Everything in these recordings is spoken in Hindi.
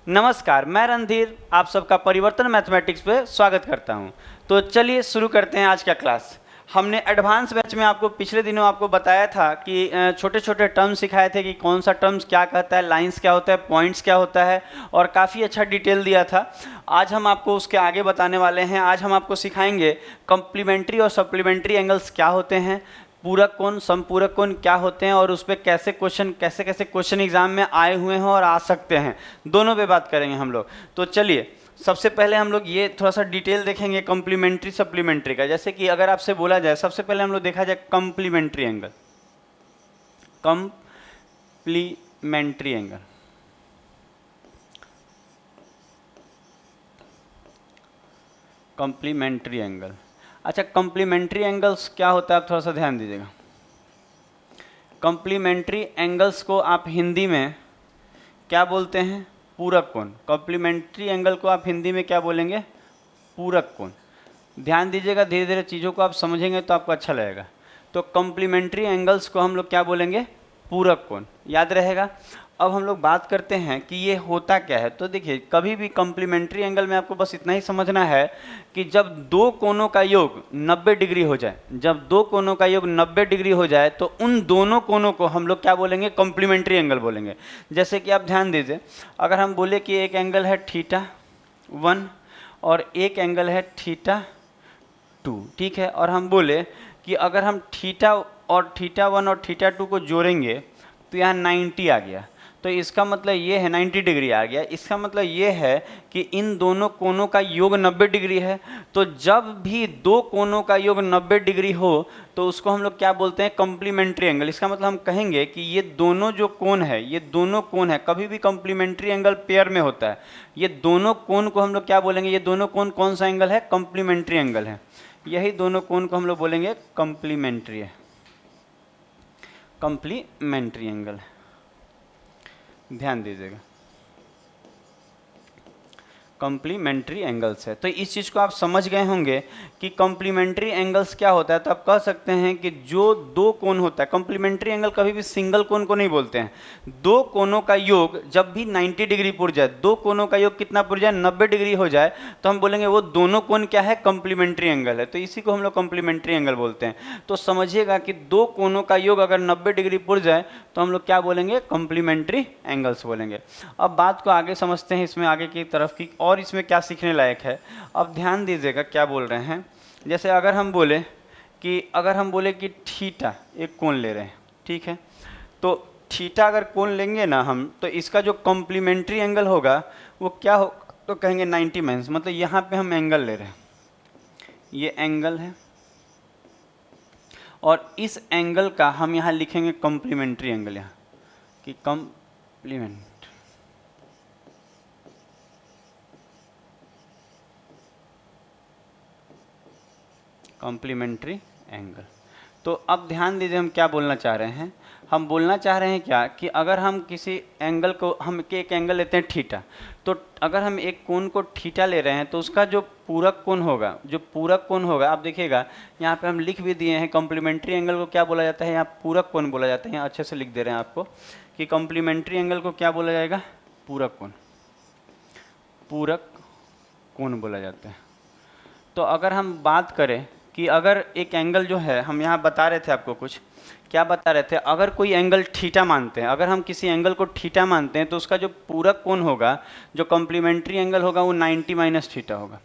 नमस्कार, मैं रणधीर आप सबका परिवर्तन मैथमेटिक्स पे स्वागत करता हूं। तो चलिए शुरू करते हैं आज का क्लास। हमने एडवांस बैच में आपको पिछले दिनों आपको बताया था कि छोटे छोटे टर्म्स सिखाए थे कि कौन सा टर्म्स क्या कहता है, लाइंस क्या होता है, पॉइंट्स क्या होता है, और काफ़ी अच्छा डिटेल दिया था। आज हम आपको उसके आगे बताने वाले हैं। आज हम आपको सिखाएंगे कॉम्प्लीमेंट्री और सप्लीमेंट्री एंगल्स क्या होते हैं, पूरक कोण समपूरक कोण क्या होते हैं, और उस पर कैसे कैसे क्वेश्चन एग्जाम में आए हुए हैं और आ सकते हैं, दोनों पे बात करेंगे हम लोग। तो चलिए सबसे पहले हम लोग ये थोड़ा सा डिटेल देखेंगे कॉम्प्लीमेंट्री सप्लीमेंट्री का। जैसे कि अगर आपसे बोला जाए, सबसे पहले हम लोग देखा जाए complementary angle. Complementary angle, complementary angle. अच्छा, कॉम्प्लीमेंट्री एंगल्स क्या होता है आप थोड़ा सा ध्यान दीजिएगा। कॉम्प्लीमेंट्री एंगल्स को आप हिंदी में क्या बोलते हैं? पूरक कोण। कॉम्प्लीमेंट्री एंगल को आप हिंदी में क्या बोलेंगे? पूरक कोण। ध्यान दीजिएगा, धीरे धीरे चीज़ों को आप समझेंगे तो आपको अच्छा लगेगा। तो कॉम्प्लीमेंट्री एंगल्स को हम लोग क्या बोलेंगे? पूरक कोण। याद रहेगा। अब हम लोग बात करते हैं कि ये होता क्या है। तो देखिए, कभी भी कॉम्प्लीमेंट्री एंगल में आपको बस इतना ही समझना है कि जब दो कोणों का योग 90 डिग्री हो जाए, जब दो कोणों का योग 90 डिग्री हो जाए तो उन दोनों कोणों को हम लोग क्या बोलेंगे? कॉम्प्लीमेंट्री एंगल बोलेंगे। जैसे कि आप ध्यान दीजिए, अगर हम बोले कि एक एंगल है θ1 और एक एंगल है θ2, ठीक है, और हम बोले कि अगर हम θ और θ1 और θ2 को जोड़ेंगे तो यहाँ 90 आ गया। तो इसका मतलब ये है 90 डिग्री आ गया। इसका मतलब ये है कि इन दोनों कोणों का योग 90 डिग्री है। तो जब भी दो कोणों का योग 90 डिग्री हो तो उसको हम लोग क्या बोलते हैं? Complementary angle. इसका मतलब हम कहेंगे कि ये दोनों जो कोण है, ये दोनों कोण है, कभी भी कॉम्प्लीमेंट्री एंगल पेयर में होता है। ये दोनों कोण को हम लोग क्या बोलेंगे? ये दोनों कोण कौन सा एंगल है? कॉम्प्लीमेंट्री एंगल है। यही दोनों कोण को हम लोग बोलेंगे कॉम्प्लीमेंट्री है, कॉम्प्लीमेंट्री एंगल। ध्यान दीजिएगा, कॉम्प्लीमेंट्री एंगल्स है। तो इस चीज़ को आप समझ गए होंगे कि कॉम्प्लीमेंट्री एंगल्स क्या होता है। तो आप कह सकते हैं कि जो दो कोण होता है, कॉम्प्लीमेंट्री एंगल कभी भी सिंगल कोण को नहीं बोलते हैं। दो कोणों का योग जब भी 90 डिग्री पुर जाए, दो कोणों का योग कितना पुर जाए? 90 डिग्री हो जाए, तो हम बोलेंगे वो दोनों कोण क्या है? कॉम्प्लीमेंट्री एंगल है। तो इसी को हम लोग कॉम्प्लीमेंट्री एंगल बोलते हैं। तो समझिएगा कि दो कोणों का योग अगर 90 डिग्री पुर जाए तो हम लोग क्या बोलेंगे? कॉम्प्लीमेंट्री एंगल्स बोलेंगे। अब बात को आगे समझते हैं, इसमें आगे की तरफ की, और इसमें क्या सीखने लायक है। अब ध्यान दीजिएगा क्या बोल रहे हैं। जैसे अगर हम बोले कि थीटा एक कोण ले रहे हैं, ठीक है, तो थीटा अगर कोण लेंगे ना हम, तो इसका जो कॉम्प्लीमेंट्री एंगल होगा वो क्या हो? तो कहेंगे 90 माइनस, मतलब यहाँ पे हम एंगल ले रहे हैं, ये एंगल है, और इस एंगल का हम यहाँ लिखेंगे कॉम्प्लीमेंट्री एंगल, यहाँ कि कॉम्प्लीमेंट्री एंगल। तो अब ध्यान दीजिए हम क्या बोलना चाह रहे हैं। हम बोलना चाह रहे हैं क्या कि अगर हम किसी एंगल को, हम एक एंगल लेते हैं थीटा, तो अगर हम एक कोण को थीटा ले रहे हैं तो उसका जो पूरक कोण होगा, आप देखिएगा यहाँ पे हम लिख भी दिए हैं, कॉम्प्लीमेंट्री एंगल को क्या बोला जाता है? यहाँ पूरक कोण बोला जाता है। यहाँ अच्छे से लिख दे रहे हैं आपको कि कॉम्प्लीमेंट्री एंगल को क्या बोला जाएगा? पूरक कोण बोला जाता है। तो अगर हम बात करें कि अगर एक एंगल जो है, हम यहाँ बता रहे थे आपको कुछ, क्या बता रहे थे? अगर कोई एंगल थीटा मानते हैं, अगर हम किसी एंगल को थीटा मानते हैं तो उसका जो पूरक कोण होगा, जो कॉम्प्लीमेंट्री एंगल होगा, वो 90 माइनस थीटा होगा।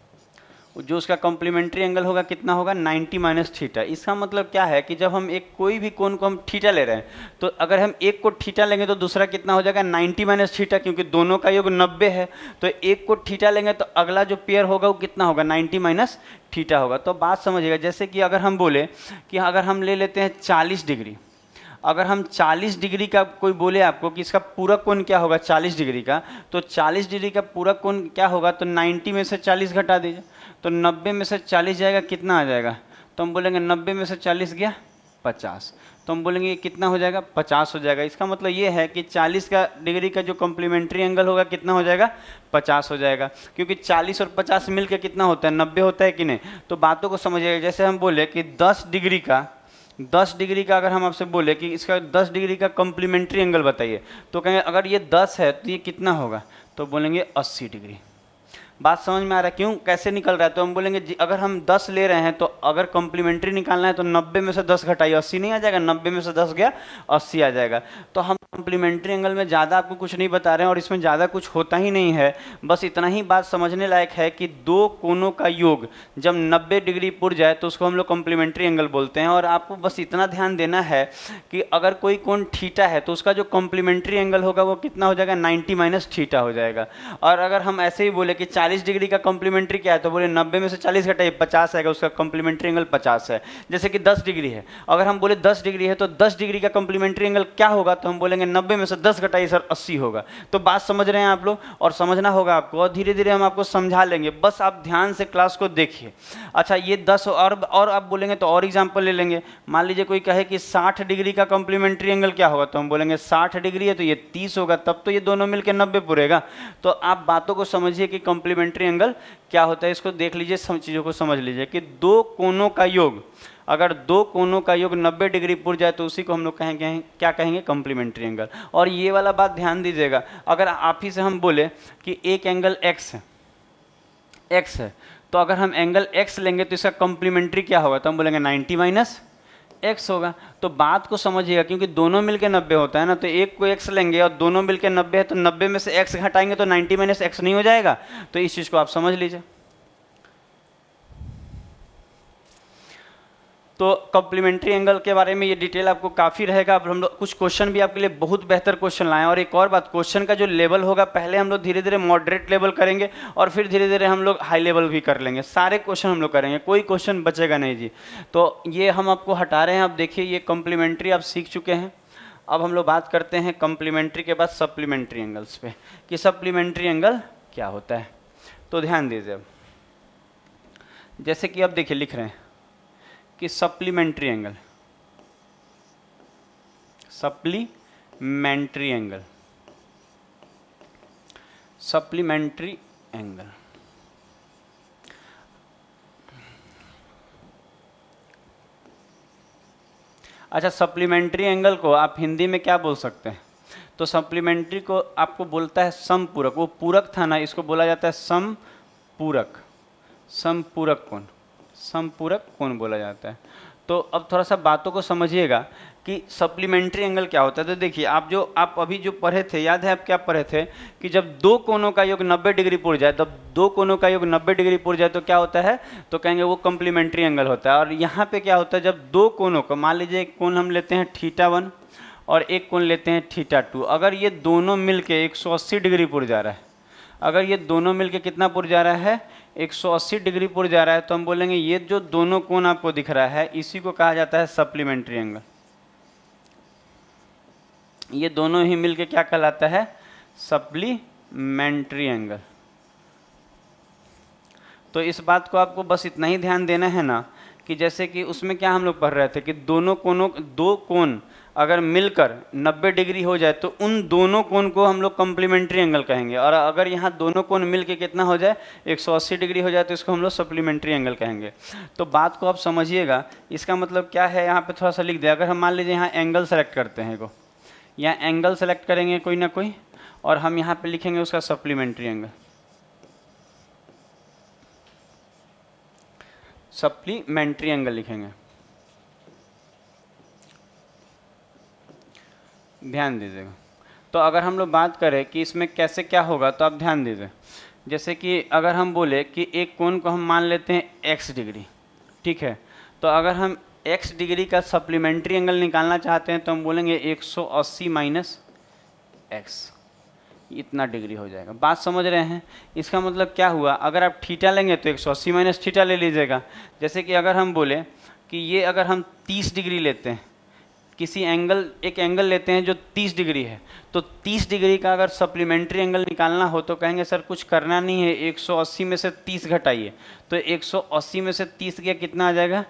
जो उसका कॉम्प्लीमेंट्री एंगल होगा कितना होगा? 90 माइनस थीटा। इसका मतलब क्या है कि जब हम एक कोई भी कोण को हम थीटा ले रहे हैं, तो अगर हम एक को थीटा लेंगे तो दूसरा कितना हो जाएगा? 90 माइनस थीटा, क्योंकि दोनों का योग 90 है। तो एक को थीटा लेंगे तो अगला जो पेयर होगा वो कितना होगा? 90 माइनस थीटा होगा। तो बात समझिएगा, जैसे कि अगर हम बोले कि अगर हम ले लेते हैं 40 डिग्री, अगर हम 40 डिग्री का कोई बोले आपको कि इसका पूरक कोण क्या होगा 40 डिग्री का, तो 40 डिग्री का पूरक कोण क्या होगा? तो 90 में से 40 घटा दीजिए, तो 90 में से 40 जाएगा, कितना आ जाएगा? तो हम बोलेंगे 90 में से 40 गया 50, तो हम बोलेंगे ये कितना हो जाएगा? 50 हो जाएगा। इसका मतलब ये है कि 40 का डिग्री का जो कॉम्प्लीमेंट्री एंगल होगा कितना हो जाएगा? 50 हो जाएगा, क्योंकि 40 और 50 मिलकर कितना होता है? 90 होता है कि नहीं? तो बातों को समझिएगा। जैसे हम बोले कि 10 डिग्री का अगर हम आपसे बोले कि इसका 10 डिग्री का कॉम्प्लीमेंट्री एंगल बताइए, तो कहेंगे अगर ये 10 है तो ये कितना होगा? तो बोलेंगे 80 डिग्री। बात समझ में आ रहा है क्यों कैसे निकल रहा है? तो हम बोलेंगे अगर हम 10 ले रहे हैं तो अगर कॉम्प्लीमेंट्री निकालना है तो 90 में से 10 घटाइए 80 नहीं आ जाएगा, 90 में से 10 गया 80 आ जाएगा। तो हम कॉम्प्लीमेंट्री एंगल में ज़्यादा आपको कुछ नहीं बता रहे हैं और इसमें ज़्यादा कुछ होता ही नहीं है, बस इतना ही बात समझने लायक है कि दो कोनों का योग जब 90 डिग्री पुर जाए तो उसको हम लोग कॉम्प्लीमेंट्री एंगल बोलते हैं। और आपको बस इतना ध्यान देना है कि अगर कोई कोण थीटा है तो उसका जो कॉम्प्लीमेंट्री एंगल होगा वो कितना हो जाएगा, 90 माइनस थीटा हो जाएगा। और अगर हम ऐसे ही बोले कि 40 डिग्री का कॉम्प्लीमेंट्री क्या है तो बोले 90 में से 40 घटाइए 50 आएगा, उसका कॉम्प्लीमेंट्री एंगल 50 है। जैसे कि 10 डिग्री है, अगर हम बोले 10 डिग्री है तो 10 डिग्री का कॉम्प्लीमेंट्री एंगल क्या होगा, तो हम बोलेंगे 90 में से 10 घटाइए सर 80 होगा। तो बात समझ रहे हैं आप लोग, और समझना होगा आपको, और धीरे धीरे हम आपको समझा लेंगे, बस आप ध्यान से क्लास को देखिए। अच्छा ये 10 और आप बोलेंगे तो और एग्जाम्पल ले लेंगे। मान लीजिए कोई कहे कि 60 डिग्री का कॉम्प्लीमेंट्री एंगल क्या होगा, तो हम बोलेंगे 60 डिग्री है तो ये 30 होगा, तब तो ये दोनों मिलकर 90 पुरेगा। तो आप बातों को समझिए कि कॉम्प्लीमेंट्री एंगल क्या होता है, इसको देख लीजिए, चीज़ों को समझ लीजिए कि दो कोनों का योग, अगर दो कोनों का योग 90 डिग्री पुर जाए तो उसी को हम लोग कहेंगे, क्या कहेंगे, कॉम्प्लीमेंट्री एंगल। और ये वाला बात ध्यान दीजिएगा, अगर आप ही से हम बोले कि एक एंगल x है तो अगर हम एंगल x लेंगे तो इसका कॉम्प्लीमेंट्री क्या होगा, तो हम बोलेंगे 90 माइनस x होगा। तो बात को समझिएगा, क्योंकि दोनों मिलके 90 होता है ना, तो एक को x लेंगे और दोनों मिलके 90 है तो 90 में से x घटाएंगे तो 90 माइनस x नहीं हो जाएगा। तो इस चीज़ को आप समझ लीजिए। तो कॉम्प्लीमेंट्री एंगल के बारे में ये डिटेल आपको काफ़ी रहेगा। अब हम लोग कुछ क्वेश्चन भी आपके लिए बहुत बेहतर क्वेश्चन लाएं। और एक और बात, क्वेश्चन का जो लेवल होगा पहले हम लोग धीरे धीरे मॉडरेट लेवल करेंगे और फिर धीरे धीरे हम लोग हाई लेवल भी कर लेंगे। सारे क्वेश्चन हम लोग करेंगे, कोई क्वेश्चन बचेगा नहीं जी। तो ये हम आपको हटा रहे हैं। अब देखिए ये कॉम्प्लीमेंट्री आप सीख चुके हैं। अब हम लोग बात करते हैं कॉम्प्लीमेंट्री के बाद सप्लीमेंट्री एंगल्स पे, कि सप्लीमेंट्री एंगल क्या होता है। तो ध्यान दीजिए, अब जैसे कि अब देखिए लिख रहे हैं कि supplementary angle, supplementary angle, supplementary angle. अच्छा, सप्लीमेंट्री एंगल को आप हिंदी में क्या बोल सकते हैं? तो सप्लीमेंट्री को आपको बोलता है समपूरक। वो पूरक था ना, इसको बोला जाता है समपूरक, समपूरक कोण, समपूरक कोण बोला जाता है। तो अब थोड़ा सा बातों को समझिएगा कि सप्लीमेंट्री एंगल क्या होता है। तो देखिए आप अभी जो पढ़े थे, याद है आप क्या पढ़े थे कि जब दो कोनों का योग 90 डिग्री पुर जाए, तब दो कोनों का योग 90 डिग्री पुर जाए तो क्या होता है, तो कहेंगे वो कॉम्प्लीमेंट्री एंगल होता है। और यहाँ पे क्या होता है, जब दो कोनों को, मान लीजिए एक कोण हम लेते हैं θ1 और एक कोण लेते हैं θ2, अगर ये दोनों मिल के 180 डिग्री पुर जा रहा है, अगर ये दोनों मिलके कितना पुर जा रहा है, 180 डिग्री पुर जा रहा है, तो हम बोलेंगे ये जो दोनों कोण आपको दिख रहा है इसी को कहा जाता है सप्लीमेंट्री एंगल। ये दोनों ही मिलके क्या कहलाता है, सप्लीमेंट्री एंगल। तो इस बात को आपको बस इतना ही ध्यान देना है ना, कि जैसे कि उसमें क्या हम लोग पढ़ रहे थे कि दो कोण अगर मिलकर 90 डिग्री हो जाए तो उन दोनों कोण को हम लोग कॉम्प्लीमेंट्री एंगल कहेंगे। और अगर यहाँ दोनों कोण मिलके कितना हो जाए, 180 डिग्री हो जाए, तो इसको हम लोग सप्लीमेंट्री एंगल कहेंगे। तो बात को आप समझिएगा, इसका मतलब क्या है, यहाँ पे थोड़ा सा लिख दिया। अगर हम मान लीजिए यहाँ एंगल सेलेक्ट करते हैं, को यहाँ एंगल सेलेक्ट करेंगे कोई ना कोई, और हम यहाँ पे लिखेंगे उसका सप्लीमेंट्री एंगल, सप्लीमेंट्री एंगल लिखेंगे। ध्यान दीजिएगा। तो अगर हम लोग बात करें कि इसमें कैसे क्या होगा, तो आप ध्यान दीजिए। जैसे कि अगर हम बोले कि एक कोण को हम मान लेते हैं x डिग्री, ठीक है, तो अगर हम x डिग्री का सप्लीमेंट्री एंगल निकालना चाहते हैं तो हम बोलेंगे 180 माइनस x, इतना डिग्री हो जाएगा। बात समझ रहे हैं? इसका मतलब क्या हुआ, अगर आप थीटा लेंगे तो 180 माइनस थीटा ले लीजिएगा। जैसे कि अगर हम बोले कि ये अगर हम 30 डिग्री लेते हैं, एक एंगल लेते हैं जो 30 डिग्री है, तो 30 डिग्री का अगर सप्लीमेंट्री एंगल निकालना हो तो कहेंगे सर कुछ करना नहीं है, 180 में से 30 घटाइए, तो 180 में से 30 गया कितना आ जाएगा,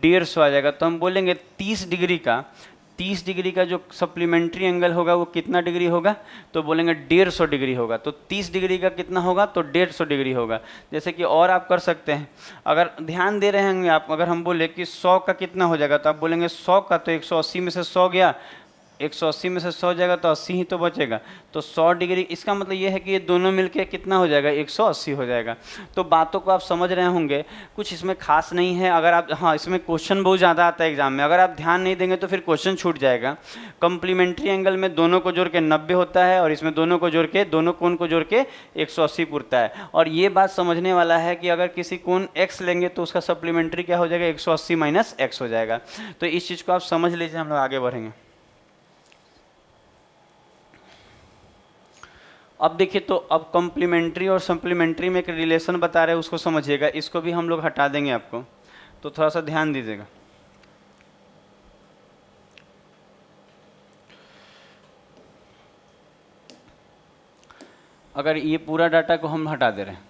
150 आ जाएगा। तो हम बोलेंगे 30 डिग्री का जो सप्लीमेंट्री एंगल होगा वो कितना डिग्री होगा, तो बोलेंगे 150 डिग्री होगा। तो 30 डिग्री का कितना होगा, तो 150 डिग्री होगा। जैसे कि और आप कर सकते हैं, अगर ध्यान दे रहे हैं आप, अगर हम बोले कि 100 का कितना हो जाएगा, तो आप बोलेंगे 100 का, तो 180 में से 100 गया 180 में से 100 जाएगा तो 80 ही तो बचेगा, तो 100 डिग्री, इसका मतलब ये है कि ये दोनों मिलके कितना हो जाएगा, 180 हो जाएगा। तो बातों को आप समझ रहे होंगे, कुछ इसमें खास नहीं है। अगर आप, हाँ इसमें क्वेश्चन बहुत ज़्यादा आता है एग्जाम में, अगर आप ध्यान नहीं देंगे तो फिर क्वेश्चन छूट जाएगा। कॉम्प्लीमेंट्री एंगल में दोनों को जोड़ के 90 होता है, और इसमें दोनों को जोड़ के, दोनों कोण को जोड़ के 180 पुरता है। और ये बात समझने वाला है कि अगर किसी कोण x लेंगे तो उसका सप्लीमेंट्री क्या हो जाएगा, 180 माइनस x हो जाएगा। तो इस चीज़ को आप समझ लीजिए, हम लोग आगे बढ़ेंगे। अब देखिए, तो अब कॉम्प्लीमेंट्री और सप्लीमेंट्री में एक रिलेशन बता रहे हैं, उसको समझिएगा। इसको भी हम लोग हटा देंगे आपको, तो थोड़ा सा ध्यान दीजिएगा। अगर ये पूरा डाटा को हम हटा दे रहे हैं,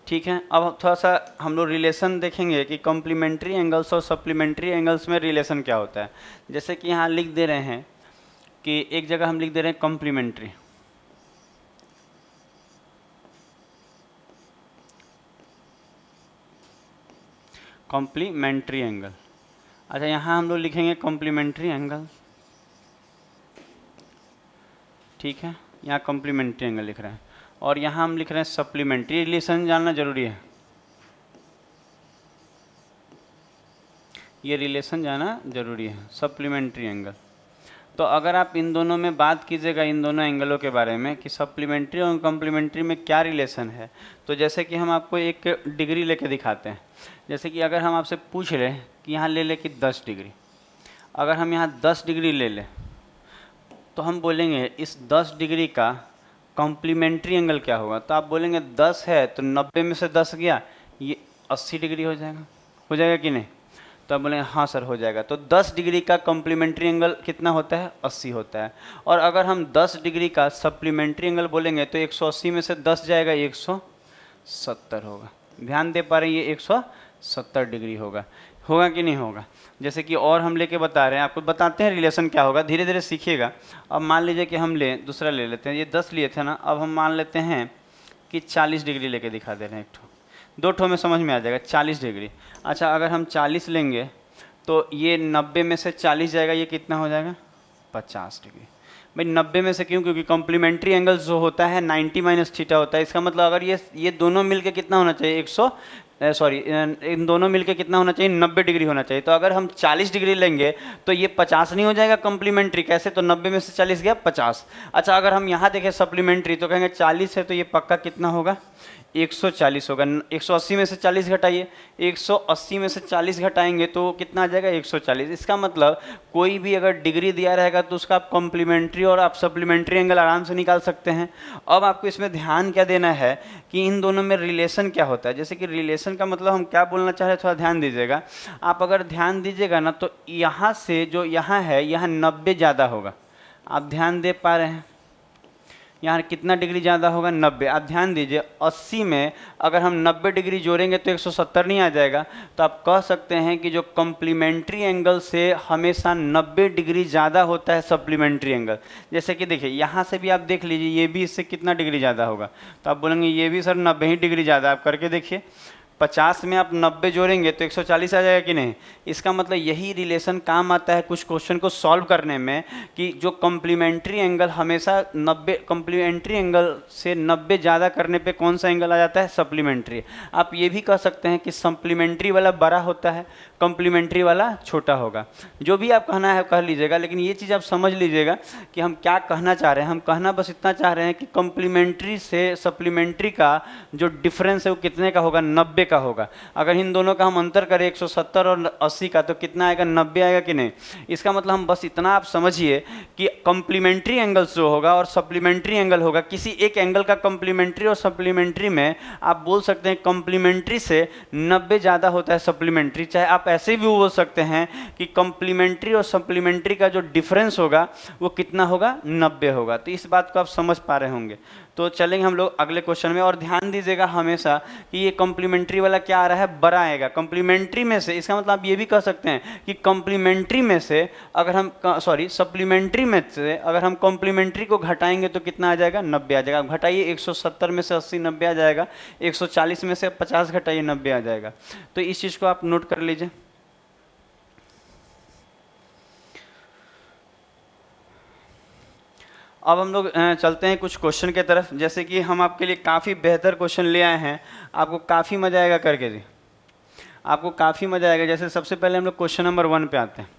ठीक है। अब थोड़ा सा हम लोग रिलेशन देखेंगे कि कॉम्प्लीमेंट्री एंगल्स और सप्लीमेंट्री एंगल्स में रिलेशन क्या होता है। जैसे कि यहाँ लिख दे रहे हैं कि एक जगह हम लिख दे रहे हैं कॉम्प्लीमेंट्री, कॉम्प्लीमेंट्री एंगल। अच्छा, यहाँ हम लोग लिखेंगे कॉम्प्लीमेंट्री एंगल, ठीक है, यहाँ कॉम्प्लीमेंट्री एंगल लिख रहे हैं। और यहाँ हम लिख रहे हैं सप्लीमेंट्री। रिलेशन जानना जरूरी है, ये रिलेशन जाना जरूरी है, सप्लीमेंट्री एंगल। तो अगर आप इन दोनों में बात कीजिएगा, इन दोनों एंगलों के बारे में कि सप्लीमेंट्री और कॉम्प्लीमेंट्री में क्या रिलेशन है, तो जैसे कि हम आपको एक डिग्री लेके दिखाते हैं। जैसे कि अगर हम आपसे पूछ रहे हैं कि यहाँ ले कि 10 डिग्री, अगर हम यहाँ 10 डिग्री ले लें तो हम बोलेंगे इस 10 डिग्री का कॉम्प्लीमेंट्री एंगल क्या होगा। तो आप बोलेंगे 10 है तो 90 में से 10 गया, ये 80 डिग्री हो जाएगा कि नहीं। तो आप बोलेंगे हाँ सर हो जाएगा। तो 10 डिग्री का कॉम्प्लीमेंट्री एंगल कितना होता है, 80 होता है। और अगर हम 10 डिग्री का सप्लीमेंट्री एंगल बोलेंगे तो 180 में से 10 जाएगा, 170 होगा। ध्यान दे पा रहे हैं, ये 170 डिग्री होगा कि नहीं होगा। जैसे कि और हम लेके बता रहे हैं, आपको बताते हैं रिलेशन क्या होगा, धीरे धीरे सीखिएगा। अब मान लीजिए कि हम दूसरा ले लेते हैं, ये 10 लिए थे ना, अब हम मान लेते हैं कि 40 डिग्री लेके दिखा दे रहे हैं। एक ठो दो ठो में समझ में आ जाएगा, 40 डिग्री। अच्छा, अगर हम 40 लेंगे तो ये 90 में से 40 जाएगा, ये कितना हो जाएगा, 50 डिग्री। भाई 90 में से क्यों, क्योंकि कॉम्प्लीमेंट्री एंगल जो होता है 90 माइनस थीटा होता है। इसका मतलब अगर ये दोनों मिलके कितना होना चाहिए, इन दोनों मिलके कितना होना चाहिए, 90 डिग्री होना चाहिए। तो अगर हम 40 डिग्री लेंगे तो ये 50 नहीं हो जाएगा कॉम्प्लीमेंट्री, कैसे, तो 90 में से 40 गया 50। अच्छा, अगर हम यहाँ देखें सप्लीमेंट्री तो कहेंगे 40 है तो ये पक्का कितना होगा, 140 होगा। 180 में से 40 घटाइए, 180 में से 40 घटाएंगे तो कितना आ जाएगा, 140। इसका मतलब कोई भी अगर डिग्री दिया रहेगा तो उसका आप कॉम्प्लीमेंट्री और आप सप्लीमेंट्री एंगल आराम से निकाल सकते हैं। अब आपको इसमें ध्यान क्या देना है कि इन दोनों में रिलेशन क्या होता है। जैसे कि रिलेशन का मतलब हम क्या बोलना चाह रहे हैं, थोड़ा ध्यान दीजिएगा। आप अगर ध्यान दीजिएगा ना तो यहाँ से जो यहाँ है, यहाँ 90 ज़्यादा होगा। आप ध्यान दे पा रहे हैं, यहाँ कितना डिग्री ज़्यादा होगा, 90। आप ध्यान दीजिए, 80 में अगर हम 90 डिग्री जोड़ेंगे तो 170 नहीं आ जाएगा। तो आप कह सकते हैं कि जो कॉम्प्लीमेंट्री एंगल से हमेशा 90 डिग्री ज़्यादा होता है सप्लीमेंट्री एंगल। जैसे कि देखिए, यहाँ से भी आप देख लीजिए, ये भी इससे कितना डिग्री ज़्यादा होगा। तो आप बोलेंगे ये भी सर 90 ही डिग्री ज़्यादा। आप करके देखिए, 50 में आप 90 जोड़ेंगे तो 140 आ जाएगा कि नहीं। इसका मतलब यही रिलेशन काम आता है कुछ क्वेश्चन को सॉल्व करने में, कि जो कॉम्प्लीमेंट्री एंगल हमेशा 90, कॉम्प्लीमेंट्री एंगल से 90 ज़्यादा करने पे कौन सा एंगल आ जाता है, सप्लीमेंट्री। आप ये भी कह सकते हैं कि सप्लीमेंट्री वाला बड़ा होता है, कॉम्प्लीमेंट्री वाला छोटा होगा। जो भी आप कहना है कह लीजिएगा, लेकिन ये चीज़ आप समझ लीजिएगा कि हम क्या कहना चाह रहे हैं। हम कहना बस इतना चाह रहे हैं कि कॉम्प्लीमेंट्री से सप्लीमेंट्री का जो डिफरेंस है वो कितने का होगा, 90 का होगा। अगर इन दोनों का हम अंतर करें 170 और 80 का, तो कितना आएगा, 90 आएगा कि नहीं। इसका मतलब हम बस इतना आप समझिए कि कॉम्प्लीमेंट्री एंगल जो होगा और सप्लीमेंट्री एंगल होगा, किसी एक एंगल का कॉम्प्लीमेंट्री और सप्लीमेंट्री में आप बोल सकते हैं कॉम्प्लीमेंट्री से 90 ज़्यादा होता है सप्लीमेंट्री। चाहे आप ऐसे भी बोल सकते हैं कि कॉम्प्लीमेंट्री और सप्लीमेंट्री का जो डिफरेंस होगा वो कितना होगा, 90 होगा। तो इस बात को आप समझ पा रहे होंगे। तो चलेंगे हम लोग अगले क्वेश्चन में। और ध्यान दीजिएगा हमेशा कि ये कॉम्प्लीमेंट्री वाला क्या आ रहा है, बड़ा आएगा कॉम्प्लीमेंट्री में से। इसका मतलब आप ये भी कह सकते हैं कि कॉम्प्लीमेंट्री में से अगर हम सप्लीमेंट्री में से अगर हम कॉम्प्लीमेंट्री को घटाएंगे तो कितना आ जाएगा, 90 आ जाएगा। घटाइए, 170 में से 80 90 आ जाएगा, 140 में से 50 घटाइए 90 आ जाएगा। तो इस चीज़ को आप नोट कर लीजिए। अब हम लोग चलते हैं कुछ क्वेश्चन के तरफ, जैसे कि हम आपके लिए काफ़ी बेहतर क्वेश्चन ले आए हैं, आपको काफ़ी मज़ा आएगा करके जी, आपको काफ़ी मज़ा आएगा। जैसे सबसे पहले हम लोग क्वेश्चन नंबर 1 पे आते हैं।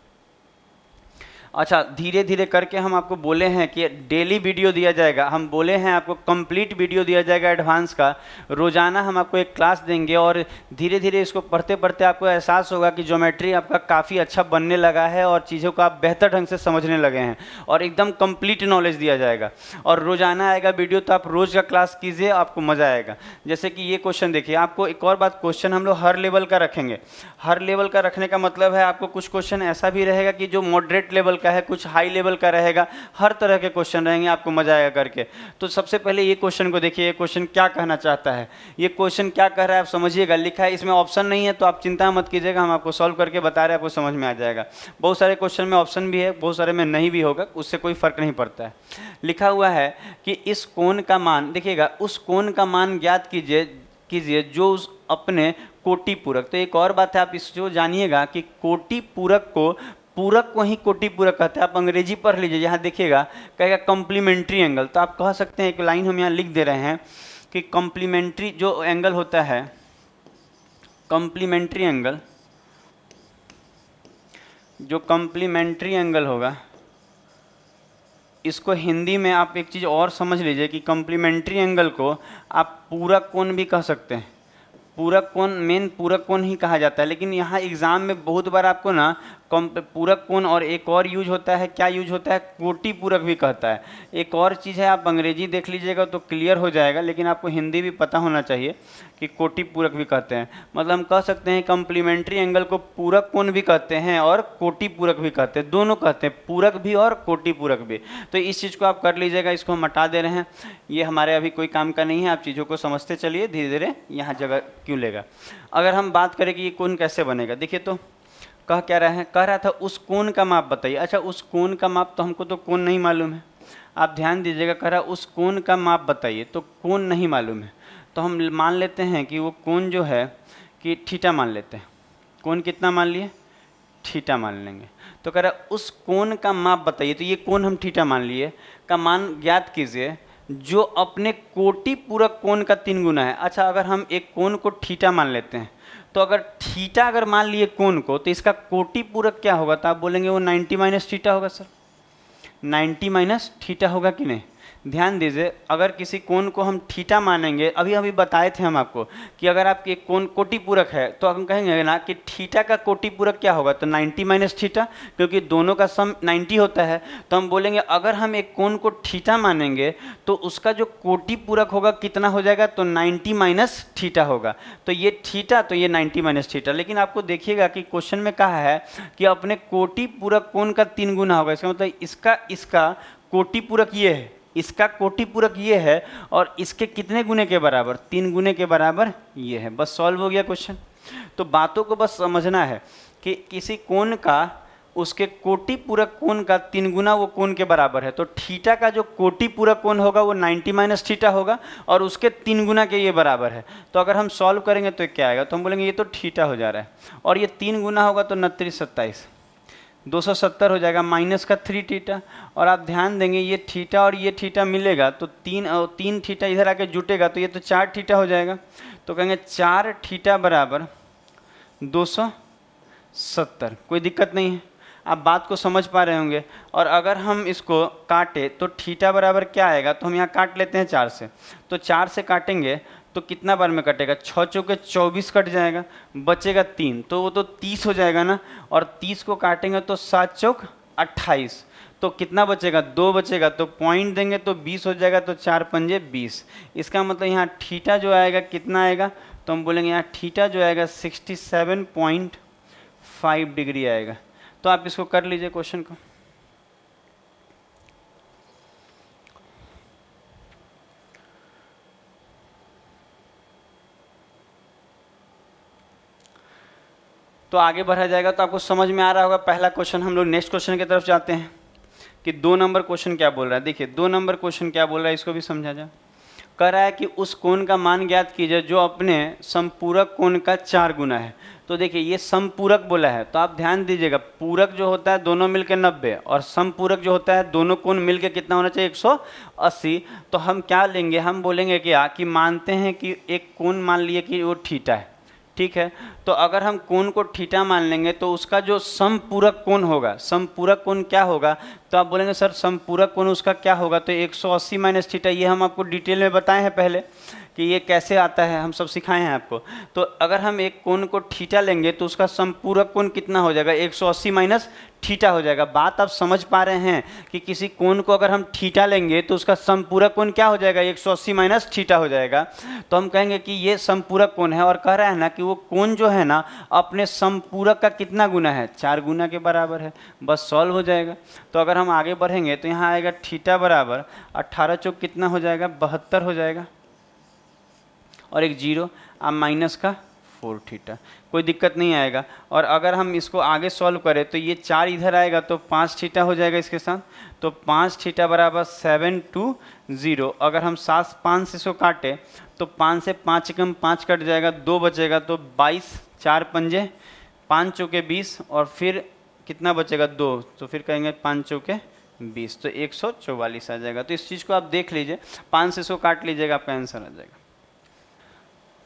अच्छा, धीरे धीरे करके हम आपको बोले हैं कि डेली वीडियो दिया जाएगा, हम बोले हैं आपको कंप्लीट वीडियो दिया जाएगा एडवांस का, रोज़ाना हम आपको एक क्लास देंगे और धीरे धीरे इसको पढ़ते पढ़ते आपको एहसास होगा कि ज्योमेट्री आपका काफ़ी अच्छा बनने लगा है और चीज़ों को आप बेहतर ढंग से समझने लगे हैं और एकदम कंप्लीट नॉलेज दिया जाएगा। और रोज़ाना आएगा वीडियो, तो आप रोज़ का क्लास कीजिए, आपको मज़ा आएगा। जैसे कि ये क्वेश्चन देखिए, आपको एक और बात, क्वेश्चन हम लोग हर लेवल का रखेंगे। हर लेवल का रखने का मतलब है आपको कुछ क्वेश्चन ऐसा भी रहेगा कि जो मॉडरेट लेवल का है, कुछ हाई लेवल का रहेगा, हर तरह के क्वेश्चन रहेंगे, आपको मजा आएगा करके। तो सबसे पहले ये क्वेश्चन को देखिए, ये क्वेश्चन क्या कहना चाहता है, ये क्वेश्चन क्या कह रहा है आप समझिएगा। लिखा है, इसमें ऑप्शन नहीं है तो आप चिंता मत कीजिएगा, हम आपको सॉल्व करके बता रहे हैं, आपको समझ में आ जाएगा। बहुत सारे क्वेश्चन में ऑप्शन भी है, बहुत सारे में नहीं भी होगा, उससे कोई फर्क नहीं पड़ता है। लिखा हुआ है कि इस कोण का मान, देखिएगा, उस कोण का मान ज्ञात कीजिए जो उस अपने कोटि पूरक। तो एक और बात है, आप इसको जानिएगा कि कोटि पूरक को ही कोटि पूरक कहते हैं। आप अंग्रेजी पढ़ लीजिए, यहाँ देखिएगा कहेगा कॉम्प्लीमेंट्री एंगल, तो आप कह सकते हैं, एक लाइन हम यहाँ लिख दे रहे हैं कि कॉम्प्लीमेंट्री जो एंगल होता है, कॉम्प्लीमेंट्री एंगल, जो कॉम्प्लीमेंट्री एंगल होगा, इसको हिंदी में आप एक चीज़ और समझ लीजिए कि कॉम्प्लीमेंट्री एंगल को आप पूरक कोण भी कह सकते हैं। पूरक कोण, मेन पूरक कोण ही कहा जाता है, लेकिन यहाँ एग्जाम में बहुत बार आपको ना पूरक कोण और एक और यूज होता है, क्या यूज होता है, कोटि पूरक भी कहता है। एक और चीज़ है, आप अंग्रेजी देख लीजिएगा तो क्लियर हो जाएगा, लेकिन आपको हिंदी भी पता होना चाहिए कि कोटि पूरक भी कहते हैं। मतलब हम कह सकते हैं कॉम्प्लीमेंट्री एंगल को पूरक कोण भी कहते हैं और कोटि पूरक भी कहते हैं, दोनों कहते हैं, पूरक भी और कोटि पूरक भी। तो इस चीज़ को आप कर लीजिएगा, इसको हम हटा दे रहे हैं, ये हमारे अभी कोई काम का नहीं है, आप चीज़ों को समझते चलिए, धीरे धीरे यहाँ जगह क्यों लेगा। अगर हम बात करें कि ये कोण कैसे बनेगा, देखिए तो कह रहा था उस कोण का माप बताइए। अच्छा, उस कोण का माप, तो हमको तो कोण नहीं मालूम है, आप ध्यान दीजिएगा, कह रहा उस कोण का माप बताइए, तो कोण नहीं मालूम है, तो हम मान लेते हैं कि वो कोण जो है कि थीटा मान लेते हैं। कोण कितना मान लिए, थीटा मान लेंगे। तो कह रहा उस कोण का माप बताइए, तो ये कोण हम थीटा मान लिए, का मान ज्ञात कीजिए जो अपने कोटि पूरक कोण का 3 गुना है। अच्छा, अगर हम एक कोण को थीटा मान लेते हैं, तो अगर थीटा अगर मान लिए कोण को, तो इसका कोटि पूरक क्या होगा, तो आप बोलेंगे वो 90 माइनस थीटा होगा। सर 90 माइनस थीटा होगा कि नहीं, ध्यान दीजिए, अगर किसी कोण को हम थीटा मानेंगे, अभी बताए थे हम आपको कि अगर आपके कोण कोटि पूरक है तो हम कहेंगे ना कि थीटा का कोटि पूरक क्या होगा, तो 90 माइनस थीटा, क्योंकि दोनों का सम 90 होता है। तो हम बोलेंगे अगर हम एक कोण को थीटा मानेंगे तो उसका जो कोटि पूरक होगा कितना हो जाएगा, तो 90 माइनस थीटा होगा। तो ये थीटा, तो ये 90 माइनस थीटा। लेकिन आपको देखिएगा कि क्वेश्चन में कहा है कि अपने कोटि पूरक कोण का 3 गुना होगा, इसका मतलब इसका कोटि पूरक ये है, इसका कोटि पूरक ये है, और इसके कितने गुने के बराबर, 3 गुने के बराबर ये है। बस सॉल्व हो गया क्वेश्चन। तो बातों को बस समझना है कि किसी कोण का उसके कोटि पूरक कोण का 3 गुना वो कोण के बराबर है, तो थीटा का जो कोटि पूरक कोण होगा वो 90 माइनस थीटा होगा और उसके 3 गुना के ये बराबर है। तो अगर हम सॉल्व करेंगे तो क्या आएगा, तो हम बोलेंगे ये तो थीटा हो जा रहा है, और ये 3 गुना होगा तो 29 27 270 हो जाएगा, माइनस का 3 थीटा। और आप ध्यान देंगे ये थीटा और ये थीटा मिलेगा तो 3 थीटा इधर आके जुटेगा, तो ये तो 4 थीटा हो जाएगा। तो कहेंगे 4 थीटा बराबर 270, कोई दिक्कत नहीं है, आप बात को समझ पा रहे होंगे। और अगर हम इसको काटे तो थीटा बराबर क्या आएगा, तो हम यहाँ काट लेते हैं 4 से, तो 4 से काटेंगे तो कितना बार में कटेगा, 6 चौके 24 कट जाएगा, बचेगा 3, तो वो तो 30 हो जाएगा ना, और 30 को काटेंगे तो 7 चौक 28, तो कितना बचेगा, 2 बचेगा, तो पॉइंट देंगे तो 20 हो जाएगा, तो 4 पंजे 20। इसका मतलब यहाँ थीटा जो आएगा कितना आएगा, तो हम बोलेंगे यहाँ थीटा जो आएगा 67.5 डिग्री आएगा। तो आप इसको कर लीजिए क्वेश्चन को। तो आगे बढ़ा जाएगा, तो आपको समझ में आ रहा होगा पहला क्वेश्चन। हम लोग नेक्स्ट क्वेश्चन की तरफ जाते हैं कि 2 नंबर क्वेश्चन क्या बोल रहा है। देखिए 2 नंबर क्वेश्चन क्या बोल रहा है, इसको भी समझा जाए। कह रहा है कि उस कोण का मान ज्ञात कीजिए जो अपने समपूरक कोण का 4 गुना है। तो देखिए ये समपूरक बोला है, तो आप ध्यान दीजिएगा, पूरक जो होता है दोनों मिलकर 90 और समपूरक जो होता है दोनों कोण मिलकर कितना होना चाहिए 180। तो हम क्या लेंगे, हम बोलेंगे क्या कि मानते हैं कि एक कोण मान लिए कि वो थीटा है, ठीक है। तो अगर हम कोण को थीटा मान लेंगे तो उसका जो समपूरक कोण होगा, समपूरक कोण क्या होगा, तो आप बोलेंगे सर समपूरक कोण उसका क्या होगा, तो 180 माइनस थीटा। ये हम आपको डिटेल में बताए हैं पहले कि ये कैसे आता है, हम सब सिखाए हैं आपको। तो अगर हम एक कोण को थीटा लेंगे तो उसका समपूरक कोण कितना हो जाएगा, 180 माइनस थीटा हो जाएगा। बात आप समझ पा रहे हैं कि किसी कोण को अगर हम थीटा लेंगे तो उसका समपूरक कोण क्या हो जाएगा, 180 माइनस थीटा हो जाएगा। तो हम कहेंगे कि ये समपूरक कोण है, और कह रहा है ना कि वो कोण जो है ना अपने समपूरक का कितना गुना है, 4 गुना के बराबर है। बस सॉल्व हो जाएगा। तो अगर हम आगे बढ़ेंगे तो यहाँ आएगा थीटा बराबर 18 चौक कितना हो जाएगा, 72 हो जाएगा, और एक जीरो, अब माइनस का 4 थीटा, कोई दिक्कत नहीं आएगा। और अगर हम इसको आगे सॉल्व करें तो ये 4 इधर आएगा तो 5 थीटा हो जाएगा इसके साथ, तो 5 थीटा बराबर 720। अगर हम 7 5 से इसको काटे तो 5 से 5 कम 5 कट जाएगा, 2 बचेगा, तो 22, 4 पंजे 5 चौके 20, और फिर कितना बचेगा 2, तो फिर कहेंगे 5 चौके 20, तो 144 आ जाएगा। तो इस चीज़ को आप देख लीजिए, 5 से इसको काट लीजिएगा, आपका आंसर आ जाएगा।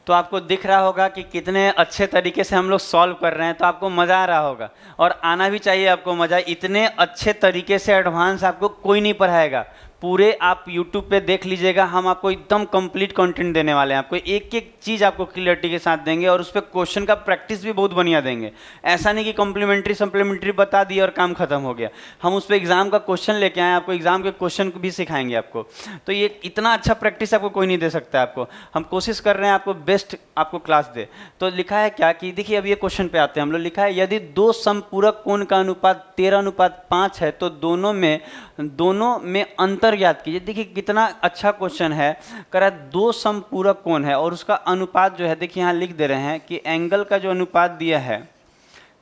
तो आपको दिख रहा होगा कि कितने अच्छे तरीके से हम लोग सॉल्व कर रहे हैं, तो आपको मज़ा आ रहा होगा, और आना भी चाहिए आपको मज़ा। इतने अच्छे तरीके से एडवांस आपको कोई नहीं पढ़ाएगा। पूरे आप YouTube पे देख लीजिएगा, हम आपको एकदम कंप्लीट कंटेंट देने वाले हैं। आपको एक एक चीज़ आपको क्लियरिटी के साथ देंगे, और उस पर क्वेश्चन का प्रैक्टिस भी बहुत बढ़िया देंगे। ऐसा नहीं कि कॉम्प्लीमेंट्री सप्लीमेंट्री बता दिए और काम खत्म हो गया। हम उस पर एग्जाम का क्वेश्चन लेके आए, आपको एग्जाम के क्वेश्चन भी सिखाएंगे आपको। तो ये इतना अच्छा प्रैक्टिस आपको कोई नहीं दे सकता है। आपको हम कोशिश कर रहे हैं आपको बेस्ट आपको क्लास दे। तो लिखा है क्या कि देखिए, अब ये क्वेश्चन पे आते हैं हम लोग। लिखा है यदि दो समपूरक कोण का अनुपात 13:5 है तो दोनों में अंतर ज्ञात कीजिए। देखिए कितना अच्छा क्वेश्चन है। कह रहा है दो समपूरक कोण है और उसका अनुपात जो है, देखिए यहाँ लिख दे रहे हैं कि एंगल का जो अनुपात दिया है,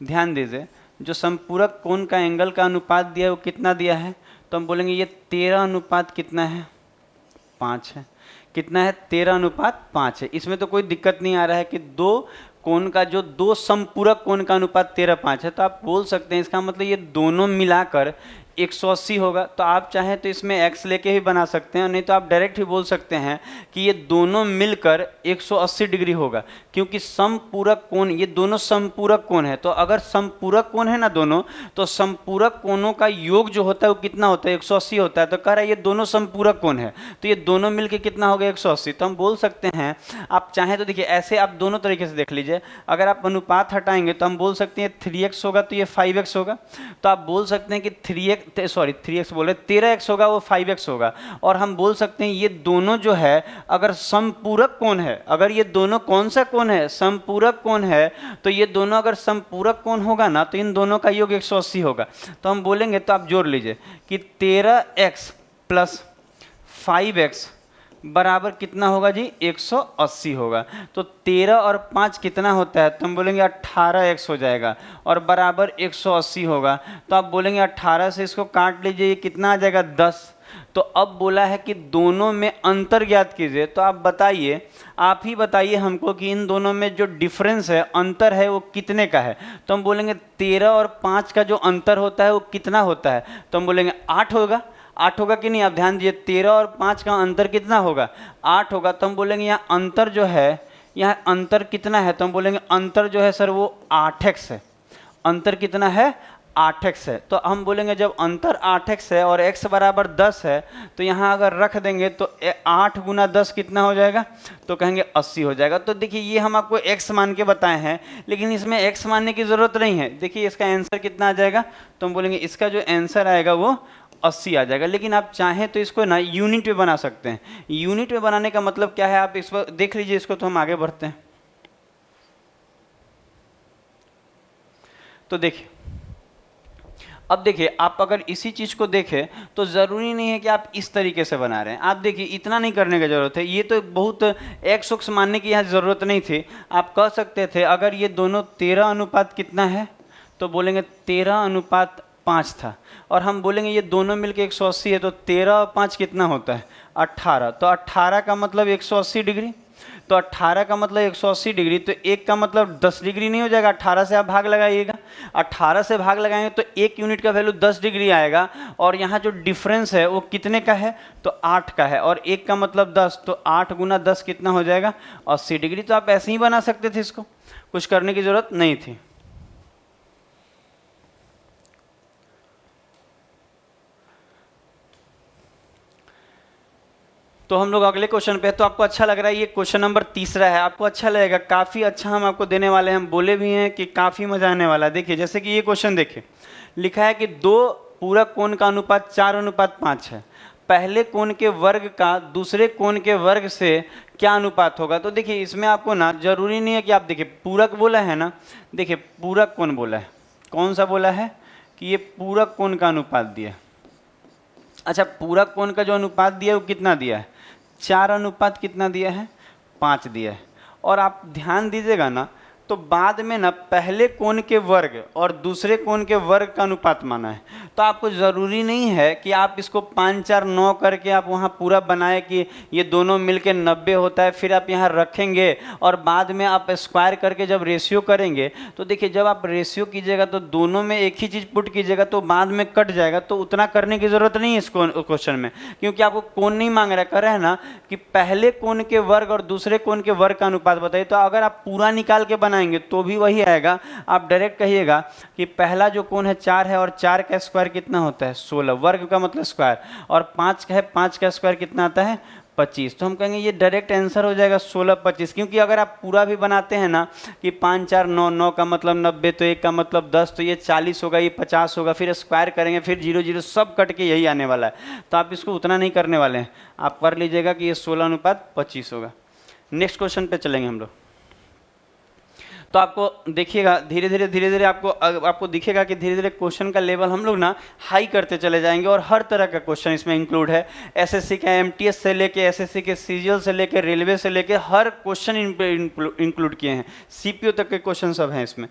ध्यान दीजिए, जो समपूरक कोण का एंगल का अनुपात दिया है वो कितना दिया है, तो हम बोलेंगे ये 13 अनुपात कितना है, 5 है। कितना है, 13:5 है। इसमें तो कोई दिक्कत नहीं आ रहा है कि दो कोण का जो दो समपूरक कोण का अनुपात 13:5 है, तो आप बोल सकते हैं इसका मतलब ये दोनों मिलाकर 180 होगा। तो आप चाहें तो इसमें x लेके भी बना सकते हैं, नहीं तो आप डायरेक्ट ही बोल सकते हैं कि ये दोनों मिलकर 180 डिग्री होगा, क्योंकि समपूरक कोण, ये दोनों समपूरक कोण है। तो अगर समपूरक कोण है ना दोनों, तो समपूरक कोणों का योग जो होता है वो कितना होता है, 180 होता है। तो कह रहा है ये दोनों समपूरक कोण है, तो ये दोनों मिलकर कितना हो गया, 180। तो हम बोल सकते हैं, आप चाहें तो देखिए ऐसे आप दोनों तरीके से देख लीजिए। अगर आप अनुपात हटाएंगे तो हम बोल सकते हैं 3x होगा तो ये 5x होगा। तो आप बोल सकते हैं कि 3x बोले 13x होगा, वो 5x होगा। और हम बोल सकते हैं ये दोनों जो है अगर समपूरक कोण है, अगर ये दोनों कौन सा कोण है, समपूरक कोण है, तो ये दोनों अगर समपूरक कोण होगा ना तो इन दोनों का योग 180 होगा। तो हम बोलेंगे, तो आप जोड़ लीजिए कि 13x प्लस 5x बराबर कितना होगा जी, 180 होगा। तो 13 और 5 कितना होता है, तो हम बोलेंगे 18x हो जाएगा और बराबर 180 होगा। तो आप बोलेंगे 18 से इसको काट लीजिए, ये कितना आ जाएगा, 10। तो अब बोला है कि दोनों में अंतर ज्ञात कीजिए। तो आप बताइए, आप ही बताइए हमको कि इन दोनों में जो डिफरेंस है, अंतर है, वो कितने का है। तो हम बोलेंगे 13 और 5 का जो अंतर होता है वो कितना होता है, तो हम बोलेंगे 8 होगा। 8 होगा कि नहीं, आप ध्यान दीजिए, 13 और 5 का अंतर कितना होगा, 8 होगा। तो हम बोलेंगे यहाँ अंतर जो है, यहाँ अंतर कितना है, तो हम बोलेंगे अंतर जो है सर वो 8x है। अंतर कितना है, 8x है। तो हम बोलेंगे जब अंतर 8x है और x बराबर 10 है, तो यहाँ अगर रख देंगे तो 8 गुना 10 कितना हो जाएगा, तो कहेंगे 80 हो जाएगा। तो देखिए ये हम आपको x मान के बताए हैं, लेकिन इसमें x मानने की ज़रूरत नहीं है। देखिए इसका आंसर कितना आ जाएगा, तो हम बोलेंगे इसका जो आंसर आएगा वो 80 आ जाएगा। लेकिन आप चाहें तो इसको ना यूनिट में बना सकते हैं। यूनिट में बनाने का मतलब क्या है, आप इस पर देख लीजिए इसको। तो हम आगे बढ़ते हैं। तो देखिए, अब देखिए आप अगर इसी चीज़ को देखें तो ज़रूरी नहीं है कि आप इस तरीके से बना रहे हैं। आप देखिए इतना नहीं करने की ज़रूरत है। ये तो बहुत x उक्स मानने की यहाँ ज़रूरत नहीं थी। आप कह सकते थे अगर ये दोनों 13 अनुपात कितना है, तो बोलेंगे 13 अनुपात 5 था, और हम बोलेंगे ये दोनों मिलके 180 है, तो 13 और 5 कितना होता है 18। तो 18 का मतलब 180 डिग्री, तो 18 का मतलब 180 डिग्री, तो एक का मतलब 10 डिग्री नहीं हो जाएगा। 18 से आप भाग लगाइएगा, 18 से भाग लगाएंगे तो एक यूनिट का वैल्यू 10 डिग्री आएगा, और यहाँ जो डिफरेंस है वो कितने का है, तो 8 का है, और एक का मतलब 10, तो 8 गुना 10 कितना हो जाएगा 80 डिग्री। तो आप ऐसे ही बना सकते थे, इसको कुछ करने की जरूरत नहीं थी। तो हम लोग अगले क्वेश्चन पे। तो आपको अच्छा लग रहा है, ये क्वेश्चन नंबर 3 है, आपको अच्छा लगेगा, काफ़ी अच्छा हम आपको देने वाले हैं, हम बोले भी हैं कि काफ़ी मजा आने वाला है। देखिए जैसे कि ये क्वेश्चन देखिए, लिखा है कि 2 पूरक कोण का अनुपात 4:5 है, पहले कोण के वर्ग का दूसरे कोण के वर्ग से क्या अनुपात होगा। तो देखिए इसमें आपको ना जरूरी नहीं है कि आप देखिए पूरक बोला है ना, देखिए पूरक कोण बोला है, कौन सा बोला है कि ये पूरक कोण का अनुपात दिया है। अच्छा, पूरक कोण का जो अनुपात दिया है वो कितना दिया है, 4 कितना दिया है 5 दिया है। और आप ध्यान दीजिएगा ना, तो बाद में ना पहले कोण के वर्ग और दूसरे कोण के वर्ग का अनुपात माना है, तो आपको ज़रूरी नहीं है कि आप इसको 5 4 9 करके आप वहाँ पूरा बनाए कि ये दोनों मिलके 90 होता है, फिर आप यहाँ रखेंगे और बाद में आप स्क्वायर करके जब रेशियो करेंगे, तो देखिए जब आप रेशियो कीजिएगा तो दोनों में एक ही चीज़ पुट कीजिएगा तो बाद में कट जाएगा। तो उतना करने की ज़रूरत नहीं है इस क्वेश्चन में, क्योंकि आपको कोण नहीं मांग रहा, कर रहा है ना कि पहले कोण के वर्ग और दूसरे कोण के वर्ग का अनुपात बताइए। तो अगर आप पूरा निकाल के बनाएंगे तो भी वही आएगा। आप डायरेक्ट कहिएगा कि पहला जो कोण है 4 है, और 4 का स्क्वायर कितना होता है 16, वर्ग का मतलब स्क्वायर, और 5 का है, 5 का स्क्वायर कितना आता है 25। तो हम कहेंगे ये डायरेक्ट आंसर हो जाएगा 16 25, क्योंकि अगर आप पूरा भी बनाते हैं ना कि 5 4 9, 9 का मतलब 90, तो 1 का मतलब 10, तो ये 40 होगा, ये 50 होगा, फिर स्क्वायर करेंगे, फिर 0 0 सब कट के यही आने वाला है। तो आप इसको उतना नहीं करने वाले हैं, आप कर लीजिएगा कि ये 16:25 होगा। नेक्स्ट क्वेश्चन पे चलेंगे हम लोग। तो आपको देखिएगा धीरे धीरे आपको दिखेगा कि धीरे धीरे क्वेश्चन का लेवल हम लोग ना हाई करते चले जाएंगे, और हर तरह का क्वेश्चन इसमें इंक्लूड है। एसएससी के एमटीएस से लेके एसएससी के सीजीएल से लेके रेलवे से लेके हर क्वेश्चन इंक्लूड किए हैं, सीपीओ तक के क्वेश्चन सब हैं इसमें।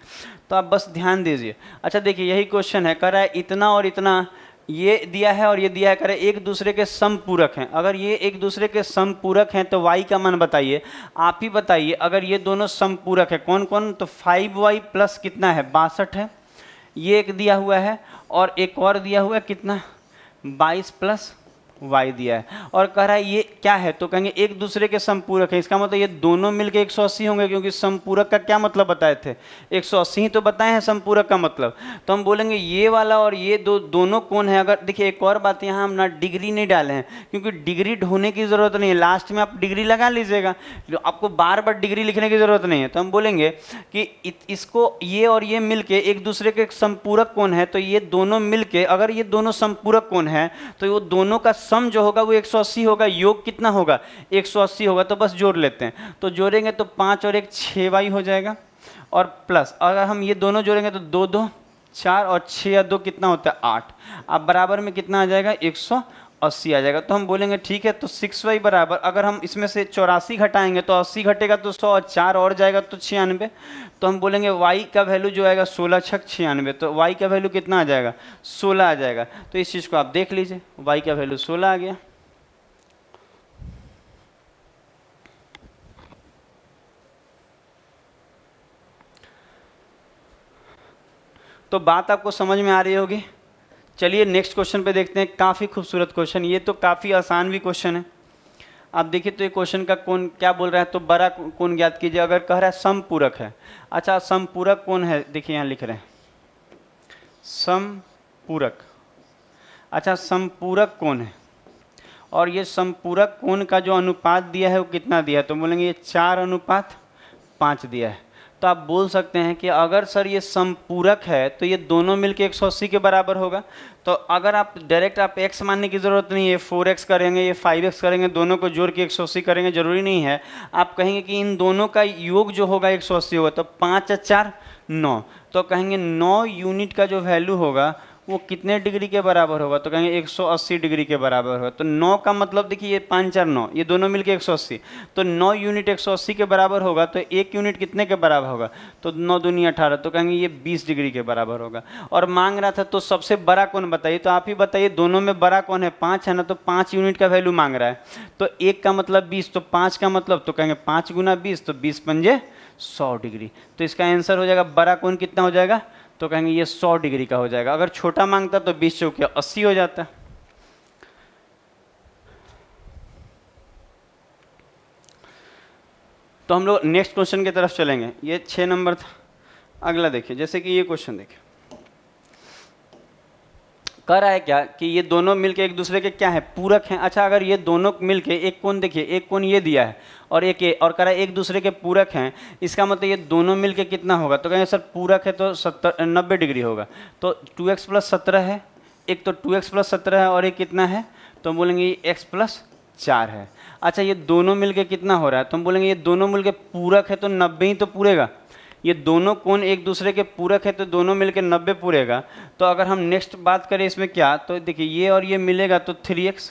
तो आप बस ध्यान दीजिए। अच्छा देखिए यही क्वेश्चन है, कह रहा है इतना और इतना ये दिया है और ये दिया है, करे एक दूसरे के समपूरक हैं। अगर ये एक दूसरे के समपूरक हैं तो y का मान बताइए, आप ही बताइए। अगर ये दोनों समपूरक है कौन कौन, तो 5y प्लस कितना है 62 है, ये एक दिया हुआ है, और एक और दिया हुआ है कितना 22 प्लस y दिया है, और कह रहा है ये क्या है, तो कहेंगे एक दूसरे के समपूरक है। इसका मतलब ये दोनों मिलके 180 होंगे, क्योंकि समपूरक का क्या मतलब बताए थे 180 ही तो बताए हैं समपूरक का मतलब। तो हम बोलेंगे ये वाला और ये दोनों कोण है। अगर देखिए एक और बात, यहाँ हम ना डिग्री नहीं डाले हैं, क्योंकि डिग्री ढोने की ज़रूरत नहीं है, लास्ट में आप डिग्री लगा लीजिएगा, आपको बार बार डिग्री लिखने की ज़रूरत नहीं है। तो हम बोलेंगे कि इसको ये और ये मिलके एक दूसरे के समपूरक कोण है, तो ये दोनों मिलके अगर ये दोनों समपूरक कोण है तो वो दोनों का सम जो होगा वो 180 होगा, योग कितना होगा 180 होगा। तो बस जोड़ लेते हैं, तो जोड़ेंगे तो 5 और 1 6y हो जाएगा, और प्लस अगर हम ये दोनों जोड़ेंगे तो 2 2 4 और 6 या 2 कितना होता है 8। अब बराबर में कितना आ जाएगा 180 आ जाएगा। तो हम बोलेंगे ठीक है, तो 6y बराबर, अगर हम इसमें से 84 घटाएंगे तो 80 घटेगा तो 100, और 4 और जाएगा तो 96। तो हम बोलेंगे y का वैल्यू जो आएगा 16 छक 96, तो y का वैल्यू कितना आ जाएगा 16 आ जाएगा। तो इस चीज़ को आप देख लीजिए, y का वैल्यू 16 आ गया। तो बात आपको समझ में आ रही होगी। चलिए नेक्स्ट क्वेश्चन पे देखते हैं, काफ़ी खूबसूरत क्वेश्चन, ये तो काफ़ी आसान भी क्वेश्चन है। आप देखिए तो ये क्वेश्चन का कौन क्या बोल रहा है, तो बड़ा कौन ज्ञात कीजिए। अगर कह रहा है समपूरक है, अच्छा समपूरक कौन है, देखिए यहाँ लिख रहे हैं समपूरक। अच्छा समपूरक कौन है, और ये समपूरक कोण का जो अनुपात दिया है वो कितना दिया है, तो बोलेंगे ये 4:5 दिया है। तो आप बोल सकते हैं कि अगर सर ये समपूरक है तो ये दोनों मिलके 180 के बराबर होगा। तो अगर आप डायरेक्ट आप x मानने की ज़रूरत नहीं है, 4x करेंगे, ये 5x करेंगे, दोनों को जोड़ के 180 करेंगे, ज़रूरी नहीं है। आप कहेंगे कि इन दोनों का योग जो होगा 180 होगा, तो 5 और 4 9, तो कहेंगे 9 यूनिट का जो वैल्यू होगा वो कितने डिग्री के बराबर होगा, तो कहेंगे 180 डिग्री के बराबर होगा। तो 9 का मतलब देखिए ये 5 4 9 ये दोनों मिलके 180, तो 9 यूनिट 180 के बराबर होगा, तो 1 यूनिट कितने के बराबर होगा, तो 9 दूनी 18, तो कहेंगे ये 20 डिग्री के बराबर होगा। और मांग रहा था तो सबसे बड़ा कौन बताइए, तो आप ही बताइए दोनों में बड़ा कौन है, 5 है ना, तो 5 यूनिट का वैल्यू मांग रहा है। तो 1 का मतलब 20, तो 5 का मतलब, तो कहेंगे 5 गुना 20, तो 20 पंजे 100 डिग्री। तो इसका आंसर हो जाएगा बड़ा कौन कितना हो जाएगा, तो कहेंगे ये 100 डिग्री का हो जाएगा। अगर छोटा मांगता तो 20 चौके 80 हो जाता। तो हम लोग नेक्स्ट क्वेश्चन की तरफ चलेंगे। ये 6 नंबर था। अगला देखिए, जैसे कि ये क्वेश्चन देखिए, कह रहा है क्या कि ये दोनों मिलके एक दूसरे के क्या है, पूरक हैं। अच्छा, अगर ये दोनों मिलके एक कोण देखिए, एक कोण ये दिया है और एक ये, और कह रहा है एक दूसरे के पूरक हैं, इसका मतलब ये दोनों मिलके कितना होगा, तो कहेंगे सर पूरक है तो 90 डिग्री होगा। तो 2x + 17 है, एक तो 2x + 17 है और एक कितना है, तो हम बोलेंगे ये x + 4 है। अच्छा, ये दोनों मिलके कितना हो रहा है, तो हम बोलेंगे ये दोनों मिलके पूरक है तो 90 ही तो पूरेगा। ये दोनों कोण एक दूसरे के पूरक है तो दोनों मिलके 90 पूरेगा। तो अगर हम नेक्स्ट बात करें इसमें क्या, तो देखिए ये और ये मिलेगा तो 3x,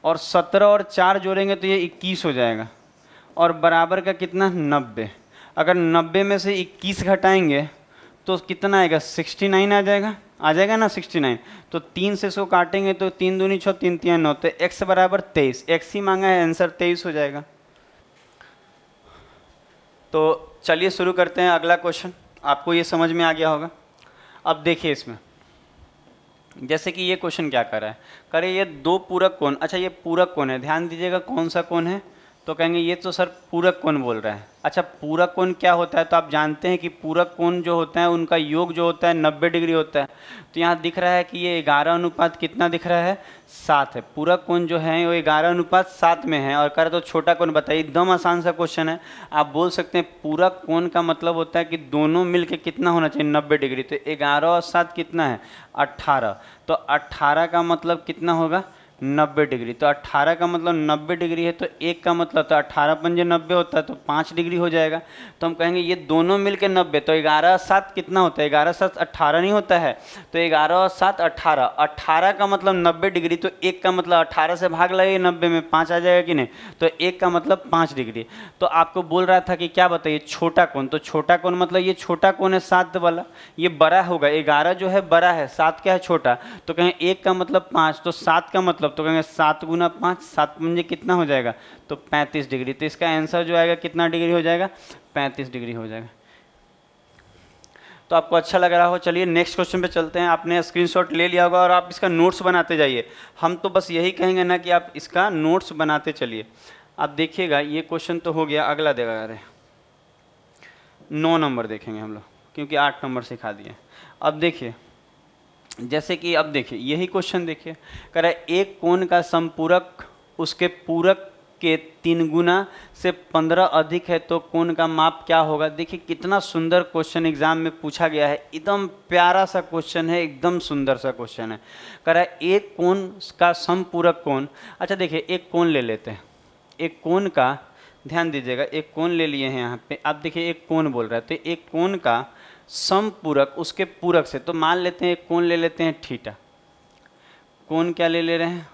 और 17 और 4 जोड़ेंगे तो ये 21 हो जाएगा, और बराबर का कितना 90। अगर 90 में से 21 घटाएंगे तो कितना आएगा, 69 आ जाएगा ना 69। तो 3 से इसको काटेंगे तो 3 दूनी 6, 3 3 9, तो x बराबर 23, x ही मांगा है, आंसर 23 हो जाएगा। तो चलिए शुरू करते हैं अगला क्वेश्चन। आपको ये समझ में आ गया होगा। अब देखिए इसमें, जैसे कि ये क्वेश्चन क्या कर रहा है, करे ये दो पूरक कोण। अच्छा, ये पूरक कोण है, ध्यान दीजिएगा कौन सा कोण है, तो कहेंगे ये तो सर पूरक कोण बोल रहा है। अच्छा, पूरक कोण क्या होता है, तो आप जानते हैं कि पूरक कोण जो होता है उनका योग जो होता है 90 डिग्री होता है। तो यहाँ दिख रहा है कि ये 11 अनुपात कितना दिख रहा है, 7 है। पूरक कोण जो है वो 11 अनुपात 7 में है। और करे तो छोटा कोण बताइए, एकदम आसान सा क्वेश्चन है। आप बोल सकते हैं पूरक कोण का मतलब होता है कि दोनों मिलके कितना होना चाहिए, 90 डिग्री। तो 11 और 7 कितना है, 18। तो 18 का मतलब कितना होगा, 90 डिग्री। तो 18 का मतलब 90 डिग्री है, तो 1 का मतलब, तो 18 पंजे 90 होता है, तो 5 डिग्री हो जाएगा। तो हम कहेंगे ये दोनों मिलके 90, तो 11 7 कितना होता है, 11 7 18 नहीं होता है। तो 11 और 7 18, 18 का मतलब 90 डिग्री। तो 1 का मतलब 18 से भाग लगे 90 में 5 आ जाएगा कि नहीं, तो 1 का मतलब 5 डिग्री। तो आपको बोल रहा था कि क्या बताइए, छोटा कोण। तो छोटा कोण मतलब ये छोटा कोण है 7 वाला, ये बड़ा होगा। 11 जो है बड़ा है, 7 क्या है छोटा। तो कहें 1 का मतलब 5, तो 7 का मतलब, तो कहेंगे 7 गुना 5, 7 पंजे कितना हो जाएगा, तो 35 डिग्री। तो इसका आंसर जो आएगा कितना डिग्री हो जाएगा, 35 डिग्री हो जाएगा। तो आपको अच्छा लग रहा हो। चलिए नेक्स्ट क्वेश्चन पे चलते हैं। आपने स्क्रीनशॉट ले लिया होगा और आप इसका नोट्स बनाते जाइए। हम तो बस यही कहेंगे ना कि आप इसका नोट्स बनाते चलिए। आप देखिएगा ये क्वेश्चन तो हो गया। अगला देखा रहे 9 नंबर देखेंगे हम लोग, क्योंकि 8 नंबर सिखा दिए। अब देखिए, जैसे कि अब देखिए यही क्वेश्चन देखिए, कह रहा है एक कोण का समपूरक उसके पूरक के 3 गुना से 15 अधिक है तो कोण का माप क्या होगा। देखिए कितना सुंदर क्वेश्चन एग्जाम में पूछा गया है। एकदम प्यारा सा क्वेश्चन है, एकदम सुंदर सा क्वेश्चन है। कह रहा है एक कोण का समपूरक कोण। अच्छा देखिए, एक कोण ले लेते हैं। एक कोण का, ध्यान दीजिएगा, एक कोण ले लिए हैं यहाँ पे। आप देखिए एक कोण बोल रहा है, तो एक कोण का समपूरक उसके पूरक से, तो मान लेते हैं एक कोण ले लेते हैं थीटा। कोण क्या ले रहे हैं,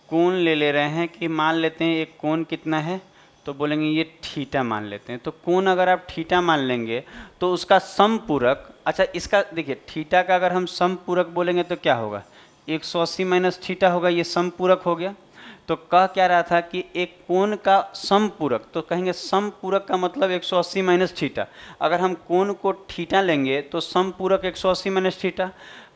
कोण ले रहे हैं कि मान लेते हैं एक कोण कितना है, तो बोलेंगे ये थीटा मान लेते हैं। तो कोण अगर आप थीटा मान लेंगे तो उसका समपूरक, अच्छा इसका देखिए थीटा का अगर हम समपूरक बोलेंगे तो क्या होगा, 180 माइनस थीटा होगा, ये समपूरक हो गया। तो कह क्या रहा था कि एक कोण का समपूरक, तो कहेंगे समपूरक का मतलब 180 माइनस थीटा। अगर हम कोण को थीटा लेंगे तो समपूरक 180 माइनस थीटा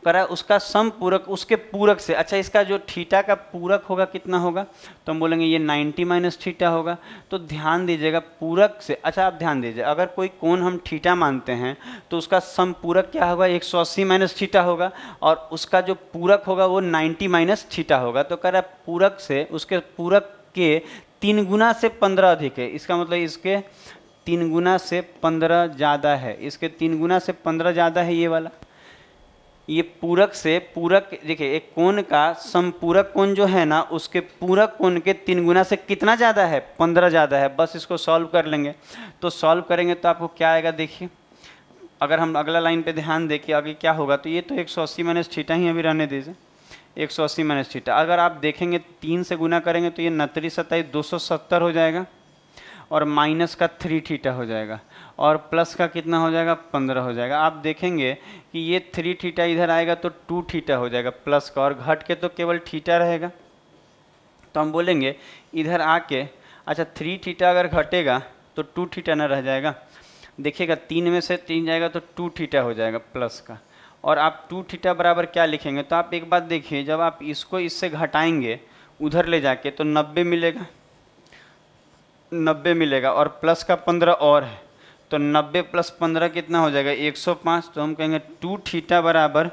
करा, उसका समपूरक उसके पूरक से। अच्छा, इसका जो थीटा का पूरक होगा कितना होगा, तो हम बोलेंगे ये 90 माइनस थीटा होगा। तो ध्यान दीजिएगा पूरक से, अच्छा आप ध्यान दीजिए, अगर कोई कोण हम थीटा मानते हैं तो उसका समपूरक क्या होगा, 180 माइनस थीटा होगा, और उसका जो पूरक होगा वो 90 माइनस थीटा होगा। तो कह रहा है पूरक से उसके पूरक के 3 गुना से 15 अधिक है। इसका मतलब इसके 3 गुना से 15 ज़्यादा है, इसके 3 गुना से 15 ज़्यादा है ये वाला। ये पूरक से पूरक, देखिए एक कोण का समपूरक कोण जो है ना उसके पूरक कोण के 3 गुना से कितना ज़्यादा है, 15 ज़्यादा है। बस इसको सॉल्व कर लेंगे। तो सॉल्व करेंगे तो आपको क्या आएगा, देखिए अगर हम अगला लाइन पे ध्यान दें कि आगे क्या होगा, तो ये तो 180 माइनस थीटा ही अभी रहने दीजिए, 180 माइनस थीटा। अगर आप देखेंगे 3 से गुना करेंगे तो ये 29 27 270 हो जाएगा, और माइनस का 3 थीटा हो जाएगा, और प्लस का कितना हो जाएगा 15 हो जाएगा। आप देखेंगे कि ये 3 थीटा इधर आएगा तो 2 थीटा हो जाएगा प्लस का, और घट के तो केवल थीटा रहेगा। तो हम बोलेंगे इधर आके, अच्छा 3 थीटा अगर घटेगा तो 2 थीटा ना रह जाएगा। देखिएगा 3 में से 3 जाएगा तो 2 थीटा हो जाएगा प्लस का, और आप 2 थीटा बराबर क्या लिखेंगे, तो आप एक बात देखिए, जब आप इसको इससे घटाएंगे उधर ले जाके तो 90 मिलेगा, 90 मिलेगा, और प्लस का 15 और है, तो 90 प्लस 15 कितना हो जाएगा 105। तो हम कहेंगे 2 थीटा बराबर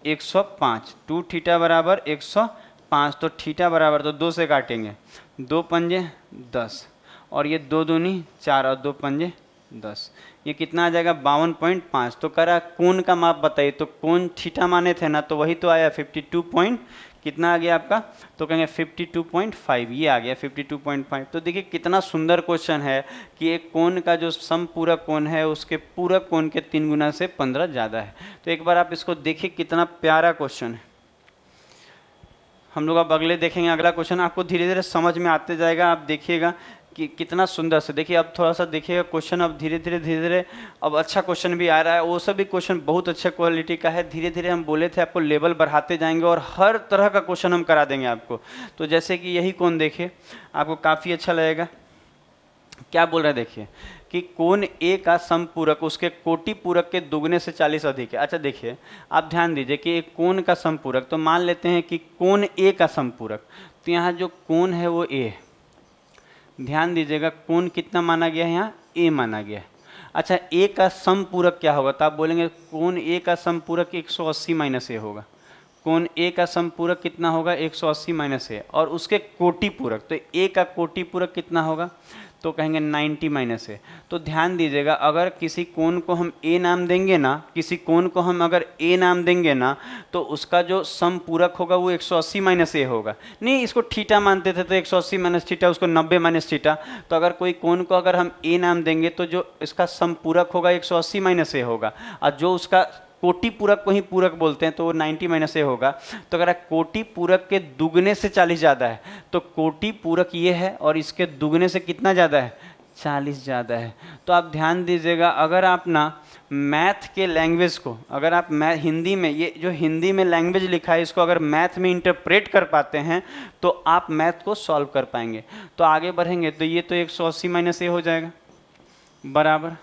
105, 2 थीटा बराबर 105। तो थीटा बराबर, तो 2 से काटेंगे, 2 पंजे 10, और ये 2 दूनी 4 और 2 पंजे 10, ये कितना आ जाएगा 52.5। तो कह रहा कोण का माप बताइए, तो कोण थीटा माने थे ना, तो वही तो आया 52 पॉइंट कितना आ गया आपका, तो कहेंगे 52.5, ये आ गया 52.5। तो देखिए कितना सुंदर क्वेश्चन है कि एक कोण का जो समपूरक कोण है उसके पूरक कोण के 3 गुना से 15 ज़्यादा है। तो एक बार आप इसको देखिए, कितना प्यारा क्वेश्चन है। हम लोग अब अगले देखेंगे, अगला क्वेश्चन आपको धीरे धीरे समझ में आते जाएगा। आप देखिएगा कि कितना सुंदर से, देखिए अब थोड़ा सा देखिएगा क्वेश्चन, अब धीरे धीरे अब अच्छा क्वेश्चन भी आ रहा है। वो सभी क्वेश्चन बहुत अच्छे क्वालिटी का है। धीरे धीरे हम बोले थे आपको लेवल बढ़ाते जाएंगे और हर तरह का क्वेश्चन हम करा देंगे आपको। तो जैसे कि यही कोण देखिए, आपको काफ़ी अच्छा लगेगा। क्या बोल रहा है देखिए कि कोण ए का समपूरक उसके कोटि पूरक के दुगने से 40 अधिक है। अच्छा देखिए आप ध्यान दीजिए कि एक कोण का समपूरक, तो मान लेते हैं कि कोण ए का समपूरक, तो यहाँ जो कोण है वो ए है। ध्यान दीजिएगा कोण कितना माना गया है, यहाँ ए माना गया है। अच्छा ए का समपूरक क्या होगा, तो आप बोलेंगे कोण ए का समपूरक 180 माइनस ए होगा। कोण ए का समपूरक कितना होगा 180 माइनस ए, और उसके कोटि पूरक, तो ए का कोटि पूरक कितना होगा, तो कहेंगे 90 माइनस ए। तो ध्यान दीजिएगा अगर किसी कोण को हम ए नाम देंगे ना, किसी कोण को हम अगर ए नाम देंगे ना, तो उसका जो समपूरक होगा वो 180 माइनस ए होगा। नहीं, इसको थीटा मानते थे तो 180 माइनस थीटा, उसको 90 माइनस थीटा। तो अगर कोई कोण को अगर हम ए नाम देंगे तो जो इसका समपूरक होगा 180 माइनस ए होगा, और जो उसका कोटि पूरक को ही पूरक बोलते हैं तो वो 90 माइनस ए होगा। तो अगर कोटि पूरक के दुगने से 40 ज़्यादा है, तो कोटि पूरक ये है और इसके दुगने से कितना ज़्यादा है 40 ज़्यादा है। तो आप ध्यान दीजिएगा, अगर आप ना मैथ के लैंग्वेज को, अगर आप हिंदी में, ये जो हिंदी में लैंग्वेज लिखा है इसको अगर मैथ में इंटरप्रेट कर पाते हैं तो आप मैथ को सॉल्व कर पाएंगे। तो आगे बढ़ेंगे तो ये तो 180 माइनस ए हो जाएगा बराबर,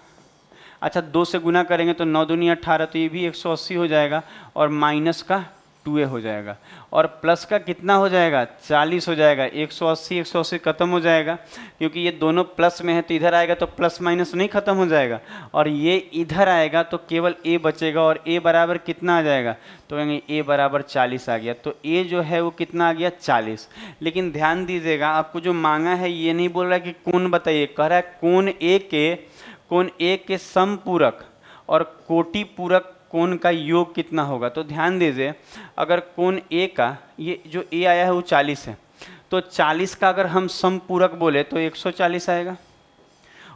अच्छा 2 से गुना करेंगे तो 9 दूनी 18, तो ये भी 180 हो जाएगा, और माइनस का 2a हो जाएगा, और प्लस का कितना हो जाएगा 40 हो जाएगा। 180 180 खत्म हो जाएगा, क्योंकि ये दोनों प्लस में है तो इधर आएगा तो प्लस माइनस नहीं खत्म हो जाएगा, और ये इधर आएगा तो केवल a बचेगा, और a बराबर कितना आ जाएगा, तो कहेंगे a बराबर 40 आ गया। तो a जो है वो कितना आ गया 40। लेकिन ध्यान दीजिएगा आपको जो मांगा है ये नहीं बोल रहा है कि कोण बताइए, कह रहा है कोण ए के समपूरक और कोटि पूरक कोण का योग कितना होगा। तो ध्यान दीजिए अगर कोण ए का, ये जो ए आया है वो 40 है, तो 40 का अगर हम समपूरक बोले तो 140 आएगा,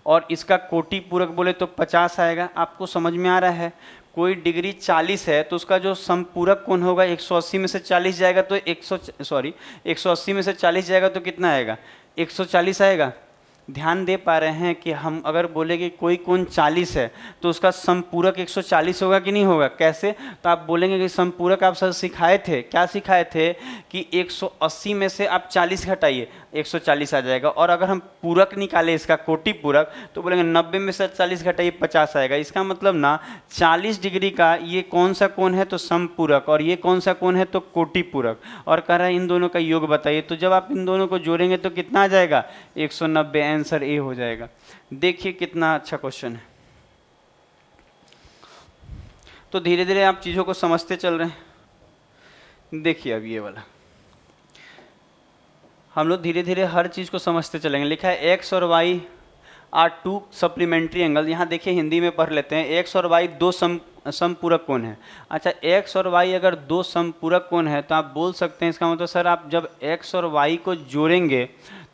और इसका कोटि पूरक बोले तो 50 आएगा। आपको समझ में आ रहा है, कोई डिग्री 40 है तो उसका जो समपूरक कोण होगा 180 में से 40 जाएगा तो 180 में से 40 जाएगा तो कितना आएगा 140 आएगा। ध्यान दे पा रहे हैं कि हम अगर बोले कि कोई कोण 40 है तो उसका समपूरक 140 होगा कि नहीं होगा। कैसे, तो आप बोलेंगे कि समपूरक आप सर सिखाए थे, क्या सिखाए थे कि 180 में से आप 40 घटाइए 140 आ जाएगा, और अगर हम पूरक निकाले इसका कोटि पूरक तो बोलेंगे 90 में से 40 घटाइए 50 आएगा। इसका मतलब ना 40 डिग्री का ये कौन सा कोण है तो समपूरक, और ये कौन सा कोण है तो कोटि पूरक, और कह रहा है इन दोनों का योग बताइए। तो जब आप इन दोनों को जोड़ेंगे तो कितना आ जाएगा 190, आंसर ए हो जाएगा। देखिए कितना अच्छा क्वेश्चन है। तो धीरे धीरे आप चीज़ों को समझते चल रहे हैं। देखिए अब ये वाला हम लोग धीरे धीरे हर चीज़ को समझते चलेंगे। लिखा है एक्स और वाई आर 2 सप्लीमेंट्री एंगल। यहाँ देखिए हिंदी में पढ़ लेते हैं। एक्स और वाई 2 समपूरक कोण है। अच्छा एक्स और वाई अगर 2 समपूरक कोण है तो आप बोल सकते हैं, इसका मतलब सर आप जब एक्स और वाई को जोड़ेंगे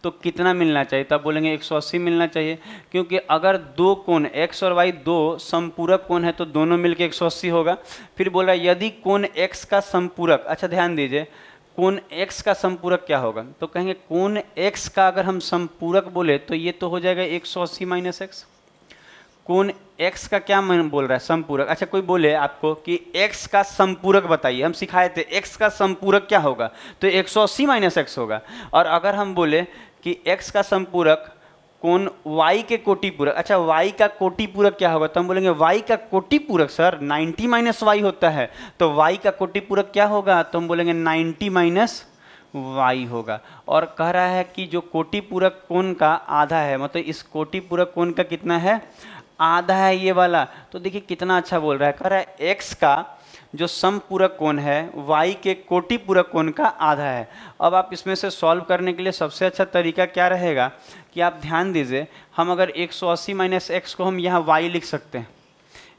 तो कितना मिलना चाहिए, तब बोलेंगे 180 मिलना चाहिए, क्योंकि अगर दो कोण x और y दो समपूरक कोण है तो दोनों मिलके 180 होगा। फिर बोल रहा है यदि कोण x का समपूरक, अच्छा ध्यान दीजिए, कोण x का समपूरक क्या होगा, तो कहेंगे कोण x का अगर हम समपूरक बोले तो ये तो हो जाएगा 180 माइनस एक्स। कोण x का क्या मन बोल रहा है, समपूरक। अच्छा कोई बोले आपको कि x का समपूरक बताइए, हम सिखाए थे x का समपूरक क्या होगा, तो 180 माइनस एक्स होगा। और अगर हम बोले कि x का समपूरक कोण y के कोटिपूरक, अच्छा y का कोटिपूरक क्या होगा, तो हम बोलेंगे y का कोटिपूरक सर 90 माइनस वाई होता है, तो y का कोटिपूरक क्या होगा, तो हम बोलेंगे 90 माइनस y होगा। और कह रहा है कि जो कोटिपूरक कोण का आधा है, मतलब इस कोटिपूरक कोण का कितना है, आधा है ये वाला। तो देखिए कितना अच्छा बोल रहा है, कह रहा है x का जो समपूरक कोण है y के कोटिपूरक कोण का आधा है। अब आप इसमें से सॉल्व करने के लिए सबसे अच्छा तरीका क्या रहेगा कि आप ध्यान दीजिए, हम अगर 180 माइनस एक्स को हम यहाँ y लिख सकते हैं,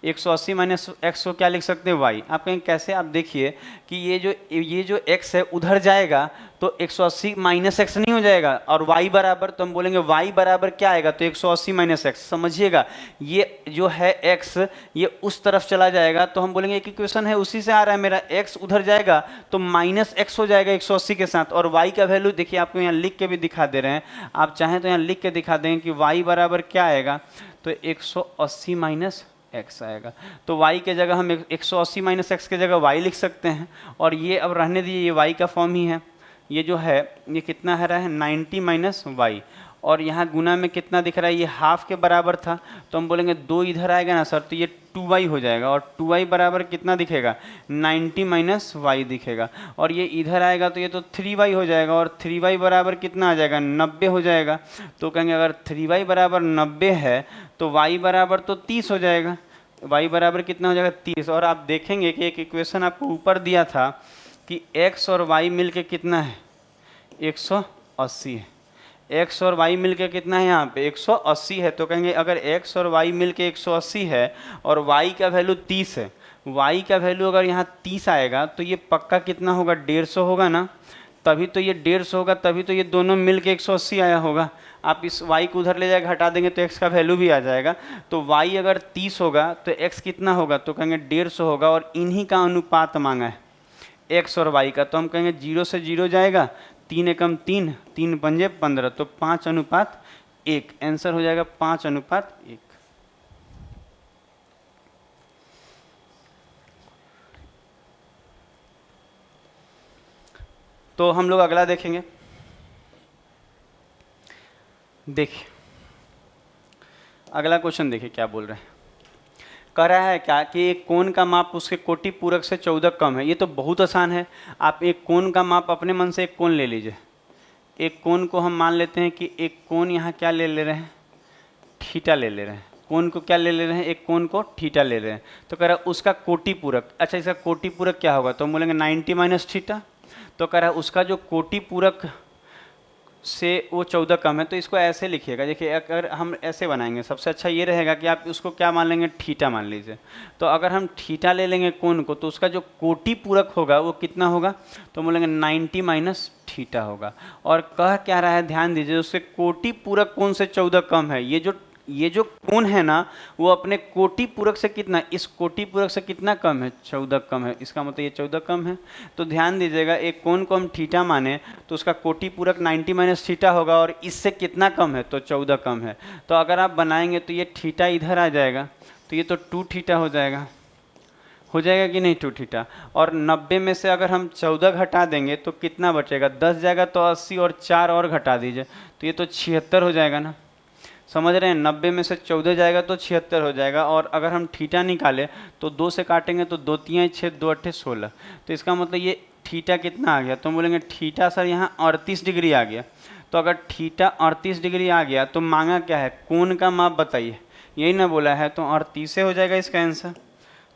180 माइनस एक्स को क्या लिख सकते हैं, y। आप कहें कैसे, आप देखिए कि ये जो x है उधर जाएगा तो 180 माइनस एक्स नहीं हो जाएगा, और y बराबर, तो हम बोलेंगे y बराबर क्या आएगा, तो 180 माइनस एक्स। समझिएगा ये जो है x ये उस तरफ चला जाएगा, तो हम बोलेंगे एक इक्वेशन है उसी से आ रहा है मेरा, x उधर जाएगा तो माइनस एक्स हो जाएगा 180 के साथ। और y का वैल्यू देखिए आपको यहाँ लिख के भी दिखा दे रहे हैं, आप चाहें तो यहाँ लिख के दिखा देंगे कि y बराबर क्या आएगा, तो 180 माइनस x आएगा। तो y के जगह हम 180 माइनस एक्स के जगह y लिख सकते हैं। और ये अब रहने दीजिए, ये y का फॉर्म ही है, ये जो है ये कितना है रहा है 90 माइनस वाई, और यहाँ गुना में कितना दिख रहा है, ये हाफ के बराबर था, तो हम बोलेंगे 2 इधर आएगा ना सर, तो ये 2y हो जाएगा, और 2y बराबर कितना दिखेगा 90 माइनस वाई दिखेगा। और ये इधर आएगा तो ये तो 3y हो जाएगा, और 3y बराबर कितना आ जाएगा 90 हो जाएगा। तो कहेंगे अगर 3y बराबर 90 है तो y बराबर तो 30 हो जाएगा, y बराबर कितना हो जाएगा 30। और आप देखेंगे कि एक इक्वेशन आपको ऊपर दिया था कि x और y मिलके कितना है 180 है, x और y मिलके कितना है यहाँ पे 180 है। तो कहेंगे अगर x और y मिलके 180 है और y का वैल्यू 30 है, y का वैल्यू अगर यहाँ 30 आएगा तो ये पक्का कितना होगा 150 होगा ना, तभी तो ये 150 होगा, तभी तो ये दोनों मिलके 180 आया होगा। आप इस y को उधर ले जाकर हटा देंगे तो x का वैल्यू भी आ जाएगा। तो y अगर 30 होगा तो x कितना होगा, तो कहेंगे 150 होगा, और इन्हीं का अनुपात मांगा है x और y का। तो हम कहेंगे 0 से 0 जाएगा, 3 एकम 3, 3 पंजे 15, तो 5:1, आंसर हो जाएगा 5:1। तो हम लोग अगला देखेंगे। देखिए अगला क्वेश्चन देखिए क्या बोल रहे हैं, कह रहा है क्या कि एक कोण का माप उसके कोटिपूरक से 14 कम है। ये तो बहुत आसान है, आप एक कोण का माप अपने मन से एक कोण ले लीजिए। एक कोण को हम मान लेते हैं कि एक कोण यहाँ क्या ले रहे हैं, थीटा ले रहे हैं। कोण को क्या ले रहे हैं, एक कोण को थीटा ले रहे हैं। तो कह रहा है उसका कोटिपूरक, अच्छा इसका कोटिपूरक क्या होगा, तो हम बोलेंगे 90 माइनस थीटा। तो कह रहा है उसका जो कोटिपूरक से वो 14 कम है, तो इसको ऐसे लिखिएगा। देखिए अगर हम ऐसे बनाएंगे सबसे अच्छा ये रहेगा कि आप उसको क्या मान लेंगे, थीटा मान लीजिए। तो अगर हम थीटा ले लेंगे कोण को, तो उसका जो कोटिपूरक होगा वो कितना होगा, तो बोलेंगे 90 माइनस थीटा होगा। और कह क्या रहा है, ध्यान दीजिए, उसके कोटिपूरक कोण से 14 कम है। ये जो कोण है ना वो अपने कोटिपूरक से कितना, इस कोटिपूरक से कितना कम है, 14 कम है। इसका मतलब ये 14 कम है। तो ध्यान दीजिएगा एक कोण को हम थीटा माने तो उसका कोटिपूरक 90 माइनस थीटा होगा, और इससे कितना कम है, तो 14 कम है। तो अगर आप बनाएंगे तो ये थीटा इधर आ जाएगा, तो ये तो 2 थीटा हो जाएगा कि नहीं 2 थीटा। और 90 में से अगर हम 14 घटा देंगे तो कितना बचेगा, 10 जाएगा तो 80, और 4 और घटा दीजिए तो ये तो 76 हो जाएगा ना। समझ रहे हैं, 90 में से 14 जाएगा तो 76 हो जाएगा। और अगर हम थीटा निकालें तो 2 से काटेंगे तो 2 3 6, 2 8 16। तो इसका मतलब ये थीटा कितना आ गया, तो हम बोलेंगे थीटा सर यहाँ 38 डिग्री आ गया। तो अगर थीटा 38 डिग्री आ गया तो मांगा क्या है, कोण का माप बताइए, यही ना बोला है, तो 38 हो जाएगा इसका आंसर।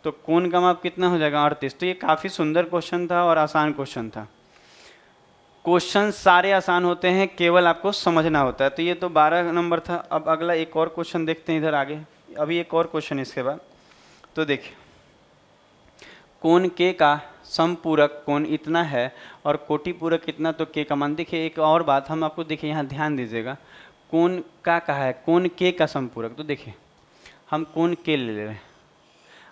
तो कोण का माप कितना हो जाएगा 38। तो ये काफ़ी सुंदर क्वेश्चन था और आसान क्वेश्चन था। क्वेश्चन सारे आसान होते हैं, केवल आपको समझना होता है। तो ये तो 12 नंबर था। अब अगला एक और क्वेश्चन देखते हैं इधर आगे, अभी एक और क्वेश्चन इसके बाद। तो देखिए कोण के का समपूरक कोण इतना है और कोटि पूरक इतना, तो के का मान। देखिए एक और बात हम आपको, देखिए यहाँ ध्यान दीजिएगा, कोण का कहा है, कोण के का समपूरक। तो देखिए हम कोण के ले रहे हैं।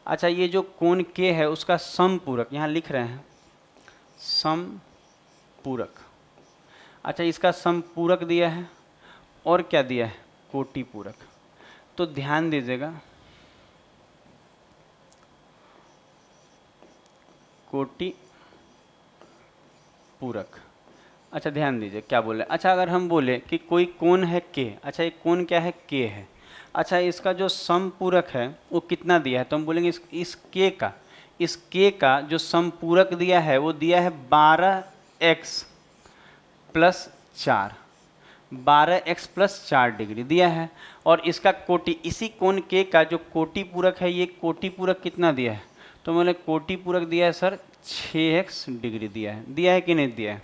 अच्छा ये जो कोण के है उसका समपूरक यहाँ लिख रहे हैं, समपूरक। अच्छा इसका समपूरक दिया है और क्या दिया है, कोटि पूरक। तो ध्यान दीजिएगा, कोटि पूरक। अच्छा ध्यान दीजिए क्या बोले। अच्छा अगर हम बोले कि कोई कोण है के, अच्छा ये कोण क्या है, के है। अच्छा इसका जो समपूरक है वो कितना दिया है, तो हम बोलेंगे इस के का जो समपूरक दिया है वो दिया है 12x plus 4, 12x plus 4 degree दिया है। और इसका कोटि, इसी कोण के का जो कोटि पूरक है, ये कोटि पूरक कितना दिया है, तो बोले कोटि पूरक दिया है सर 6x डिग्री दिया है कि नहीं दिया है।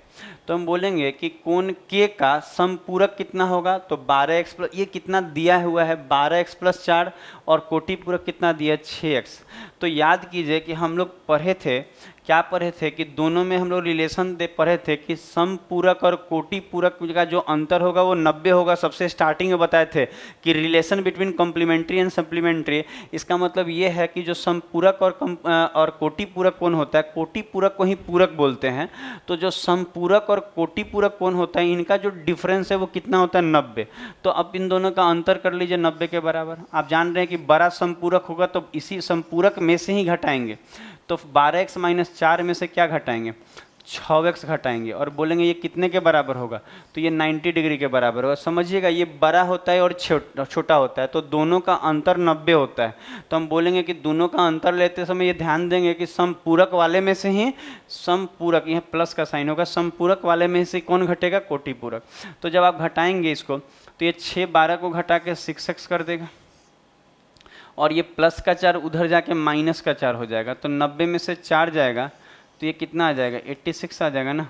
तो हम बोलेंगे कि कोण के का समपूरक कितना होगा, तो 12x प्लस, ये कितना दिया हुआ है 12x प्लस 4, और कोटि पूरक कितना दिया है 6x। तो याद कीजिए कि हम लोग पढ़े थे, क्या पढ़े थे कि दोनों में हम लोग रिलेशन पढ़े थे कि समपूरक और कोटि पूरक का जो अंतर होगा वो 90 होगा। सबसे स्टार्टिंग में बताए थे कि relation between complementary and supplementary, इसका मतलब ये है कि जो समपूरक और कोटि पूरक कौन होता है, कोटि पूरक को ही पूरक बोलते हैं। तो जो समपूरक और कोटि पूरक कौन होता है, इनका जो डिफरेंस है वो कितना होता है 90। तो अब इन दोनों का अंतर कर लीजिए 90 के बराबर। आप जान रहे हैं कि बड़ा समपूरक होगा तो इसी समपूरक में से ही घटाएंगे। तो 12x माइनस 4 में से क्या घटाएंगे, 6x घटाएंगे, और बोलेंगे ये कितने के बराबर होगा, तो ये 90 डिग्री के बराबर होगा। समझिएगा ये बड़ा होता है और छोटा होता है, तो दोनों का अंतर 90 होता है। तो हम बोलेंगे कि दोनों का अंतर लेते समय ये ध्यान देंगे कि समपूरक वाले में से ही समपूरक, यह प्लस का साइन होगा, समपूरक वाले में से कौन घटेगा, कोटि पूरक। तो जब आप घटाएंगे इसको तो ये 6 12 को घटा के 6x कर देगा, और ये प्लस का 4 उधर जाके माइनस का 4 हो जाएगा। तो 90 में से 4 जाएगा तो ये कितना आ जाएगा, 86 आ जाएगा ना।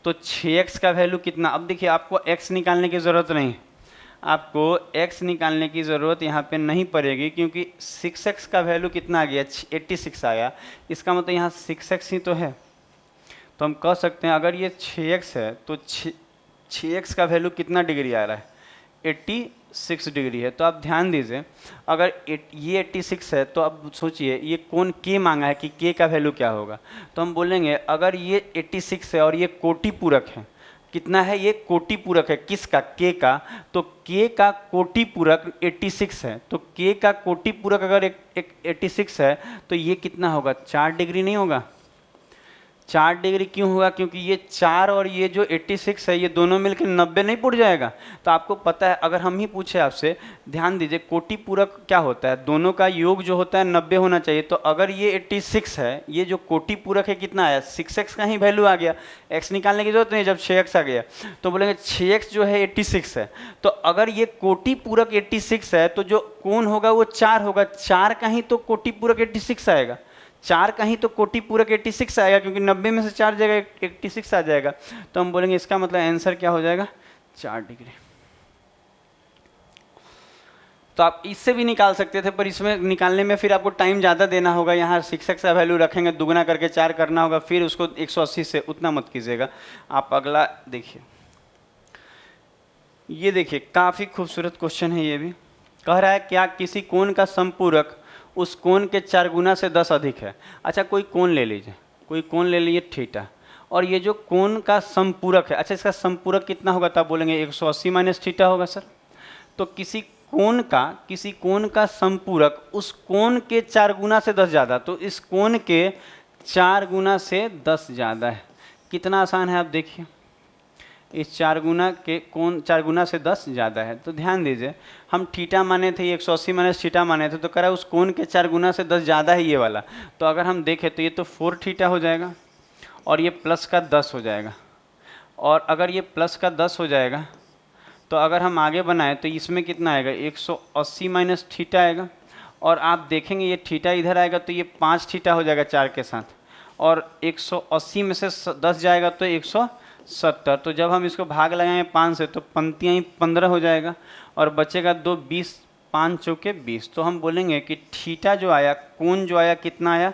तो 6x का वैल्यू कितना, अब देखिए आपको x निकालने की ज़रूरत नहीं, आपको x निकालने की ज़रूरत यहाँ पे नहीं पड़ेगी, क्योंकि 6x का वैल्यू कितना आ गया, 86 आया। इसका मतलब यहाँ 6x ही तो है। तो हम कह सकते हैं अगर ये 6x है तो 6x का वैल्यू कितना डिग्री आ रहा है, 86 डिग्री है। तो आप ध्यान दीजिए, अगर ये 86 है तो अब सोचिए ये कौन के मांगा है कि के का वैल्यू क्या होगा। तो हम बोलेंगे अगर ये 86 है और ये कोटि पूरक है, कितना है, ये कोटि पूरक है किसका, के का। तो के का कोटि पूरक 86 है, तो के का कोटि पूरक अगर 86 है तो ये कितना होगा, 4 डिग्री नहीं होगा। 4 डिग्री क्यों होगा, क्योंकि ये 4 और ये जो 86 है ये दोनों मिलकर 90 नहीं पुट जाएगा। तो आपको पता है, अगर हम ही पूछे आपसे, ध्यान दीजिए कोटि पूरक क्या होता है, दोनों का योग जो होता है 90 होना चाहिए। तो अगर ये 86 है, ये जो कोटि पूरक है कितना आया, 6x का ही वैल्यू आ गया, x निकालने की जरूरत नहीं जब 6x आ गया। तो बोलेंगे 6x जो है 86 है, तो अगर ये कोटि पूरक 86 है तो जो कोण होगा वो 4 होगा, 4 का ही तो कोटि पूरक 86 आएगा, 4 का ही तो कोटि पूरक 86 आएगा, क्योंकि 90 में से 4 जगह 86 आ जाएगा। तो हम बोलेंगे इसका मतलब आंसर क्या हो जाएगा, 4 डिग्री। तो आप इससे भी निकाल सकते थे, पर इसमें निकालने में फिर आपको टाइम ज़्यादा देना होगा। यहाँ 6x का वैल्यू रखेंगे, दुगना करके 4 करना होगा, फिर उसको 180 से, उतना मत कीजिएगा आप। अगला देखिए, ये देखिए काफ़ी खूबसूरत क्वेश्चन है। ये भी कह रहा है क्या किसी कोण का समपूरक उस कोण के 4 गुना से 10 अधिक है। अच्छा कोई कोण ले लीजिए, कोई कोण ले लीजिए थीटा, और ये जो कोण का समपूरक है, अच्छा इसका समपूरक कितना होगा, तो आप बोलेंगे 180 माइनस थीटा होगा सर। तो किसी कोण का समपूरक उस कोण के 4 गुना से 10 ज़्यादा, तो इस कोण के 4 गुना से 10 ज़्यादा है। कितना आसान है आप देखिए, इस 4 गुना के कोण 4 गुना से 10 ज़्यादा है। तो ध्यान दीजिए, हम थीटा माने थे, 180 माइनस थीटा माने थे, तो कह रहा है उस कोण के 4 गुना से 10 ज़्यादा है ये वाला। तो अगर हम देखें तो ये तो 4 थीटा हो जाएगा, और ये प्लस का 10 हो जाएगा। और अगर ये प्लस का 10 हो जाएगा तो अगर हम आगे बनाएं तो इसमें कितना आएगा, 180 माइनस थीटा आएगा। और आप देखेंगे ये थीटा इधर आएगा तो ये 5 थीटा हो जाएगा 4 के साथ, और 180 में से 10 जाएगा तो 170। तो जब हम इसको भाग लगाएंगे 5 से तो पंक्तियाँ ही 15 हो जाएगा, और बचेगा 2, 20, 5 चौके 20। तो हम बोलेंगे कि थीटा जो आया, कोण जो आया कितना आया,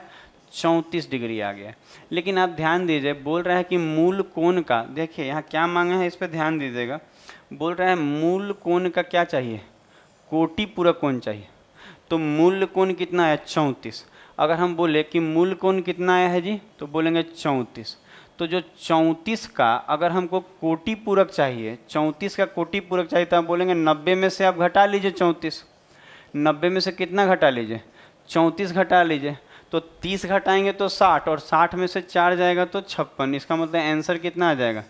34 डिग्री आ गया। लेकिन आप ध्यान दीजिए, बोल रहा है कि मूल कोण का, देखिए यहाँ क्या मांगा है, इस पर ध्यान दीजिएगा। बोल रहा है मूल कोण का क्या चाहिए, कोटि पूरक कोण चाहिए। तो मूल कोण कितना है, 34। अगर हम बोले कि मूल कोण कितना आया है जी, तो बोलेंगे 34। तो जो 34 का अगर हमको कोटि पूरक चाहिए, 34 का कोटि पूरक चाहिए, तो हम बोलेंगे 90 में से आप घटा लीजिए 34। 90 में से कितना घटा लीजिए, 34 घटा लीजिए। तो 30 घटाएंगे तो 60, और 60 में से 4 जाएगा तो 56। इसका मतलब आंसर कितना आ जाएगा,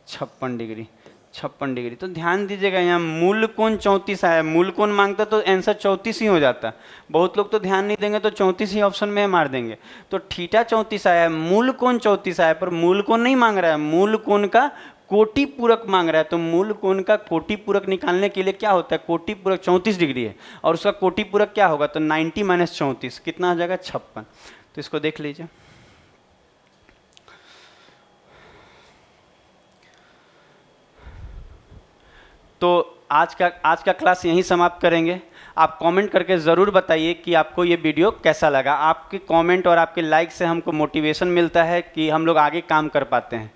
56 डिग्री। 56 डिग्री। तो ध्यान दीजिएगा, यहाँ मूल कोण 34 आया, मूल कोण मांगता तो आंसर 34 ही हो जाता। बहुत लोग तो ध्यान नहीं देंगे तो 34 ही ऑप्शन में मार देंगे। तो थीटा 34 आया, मूल कोण 34 आया, पर मूल कोण नहीं मांग रहा है, मूल कोण का कोटि पूरक मांग रहा है। तो मूल कोण का कोटि पूरक निकालने के लिए क्या होता है, कोटि पूरक 34 डिग्री है और उसका कोटि पूरक क्या होगा, तो 90 माइनस 34 कितना आ जाएगा, 56। तो इसको देख लीजिए। तो आज का क्लास यहीं समाप्त करेंगे। आप कमेंट करके ज़रूर बताइए कि आपको ये वीडियो कैसा लगा। आपके कमेंट और आपके लाइक से हमको मोटिवेशन मिलता है कि हम लोग आगे काम कर पाते हैं।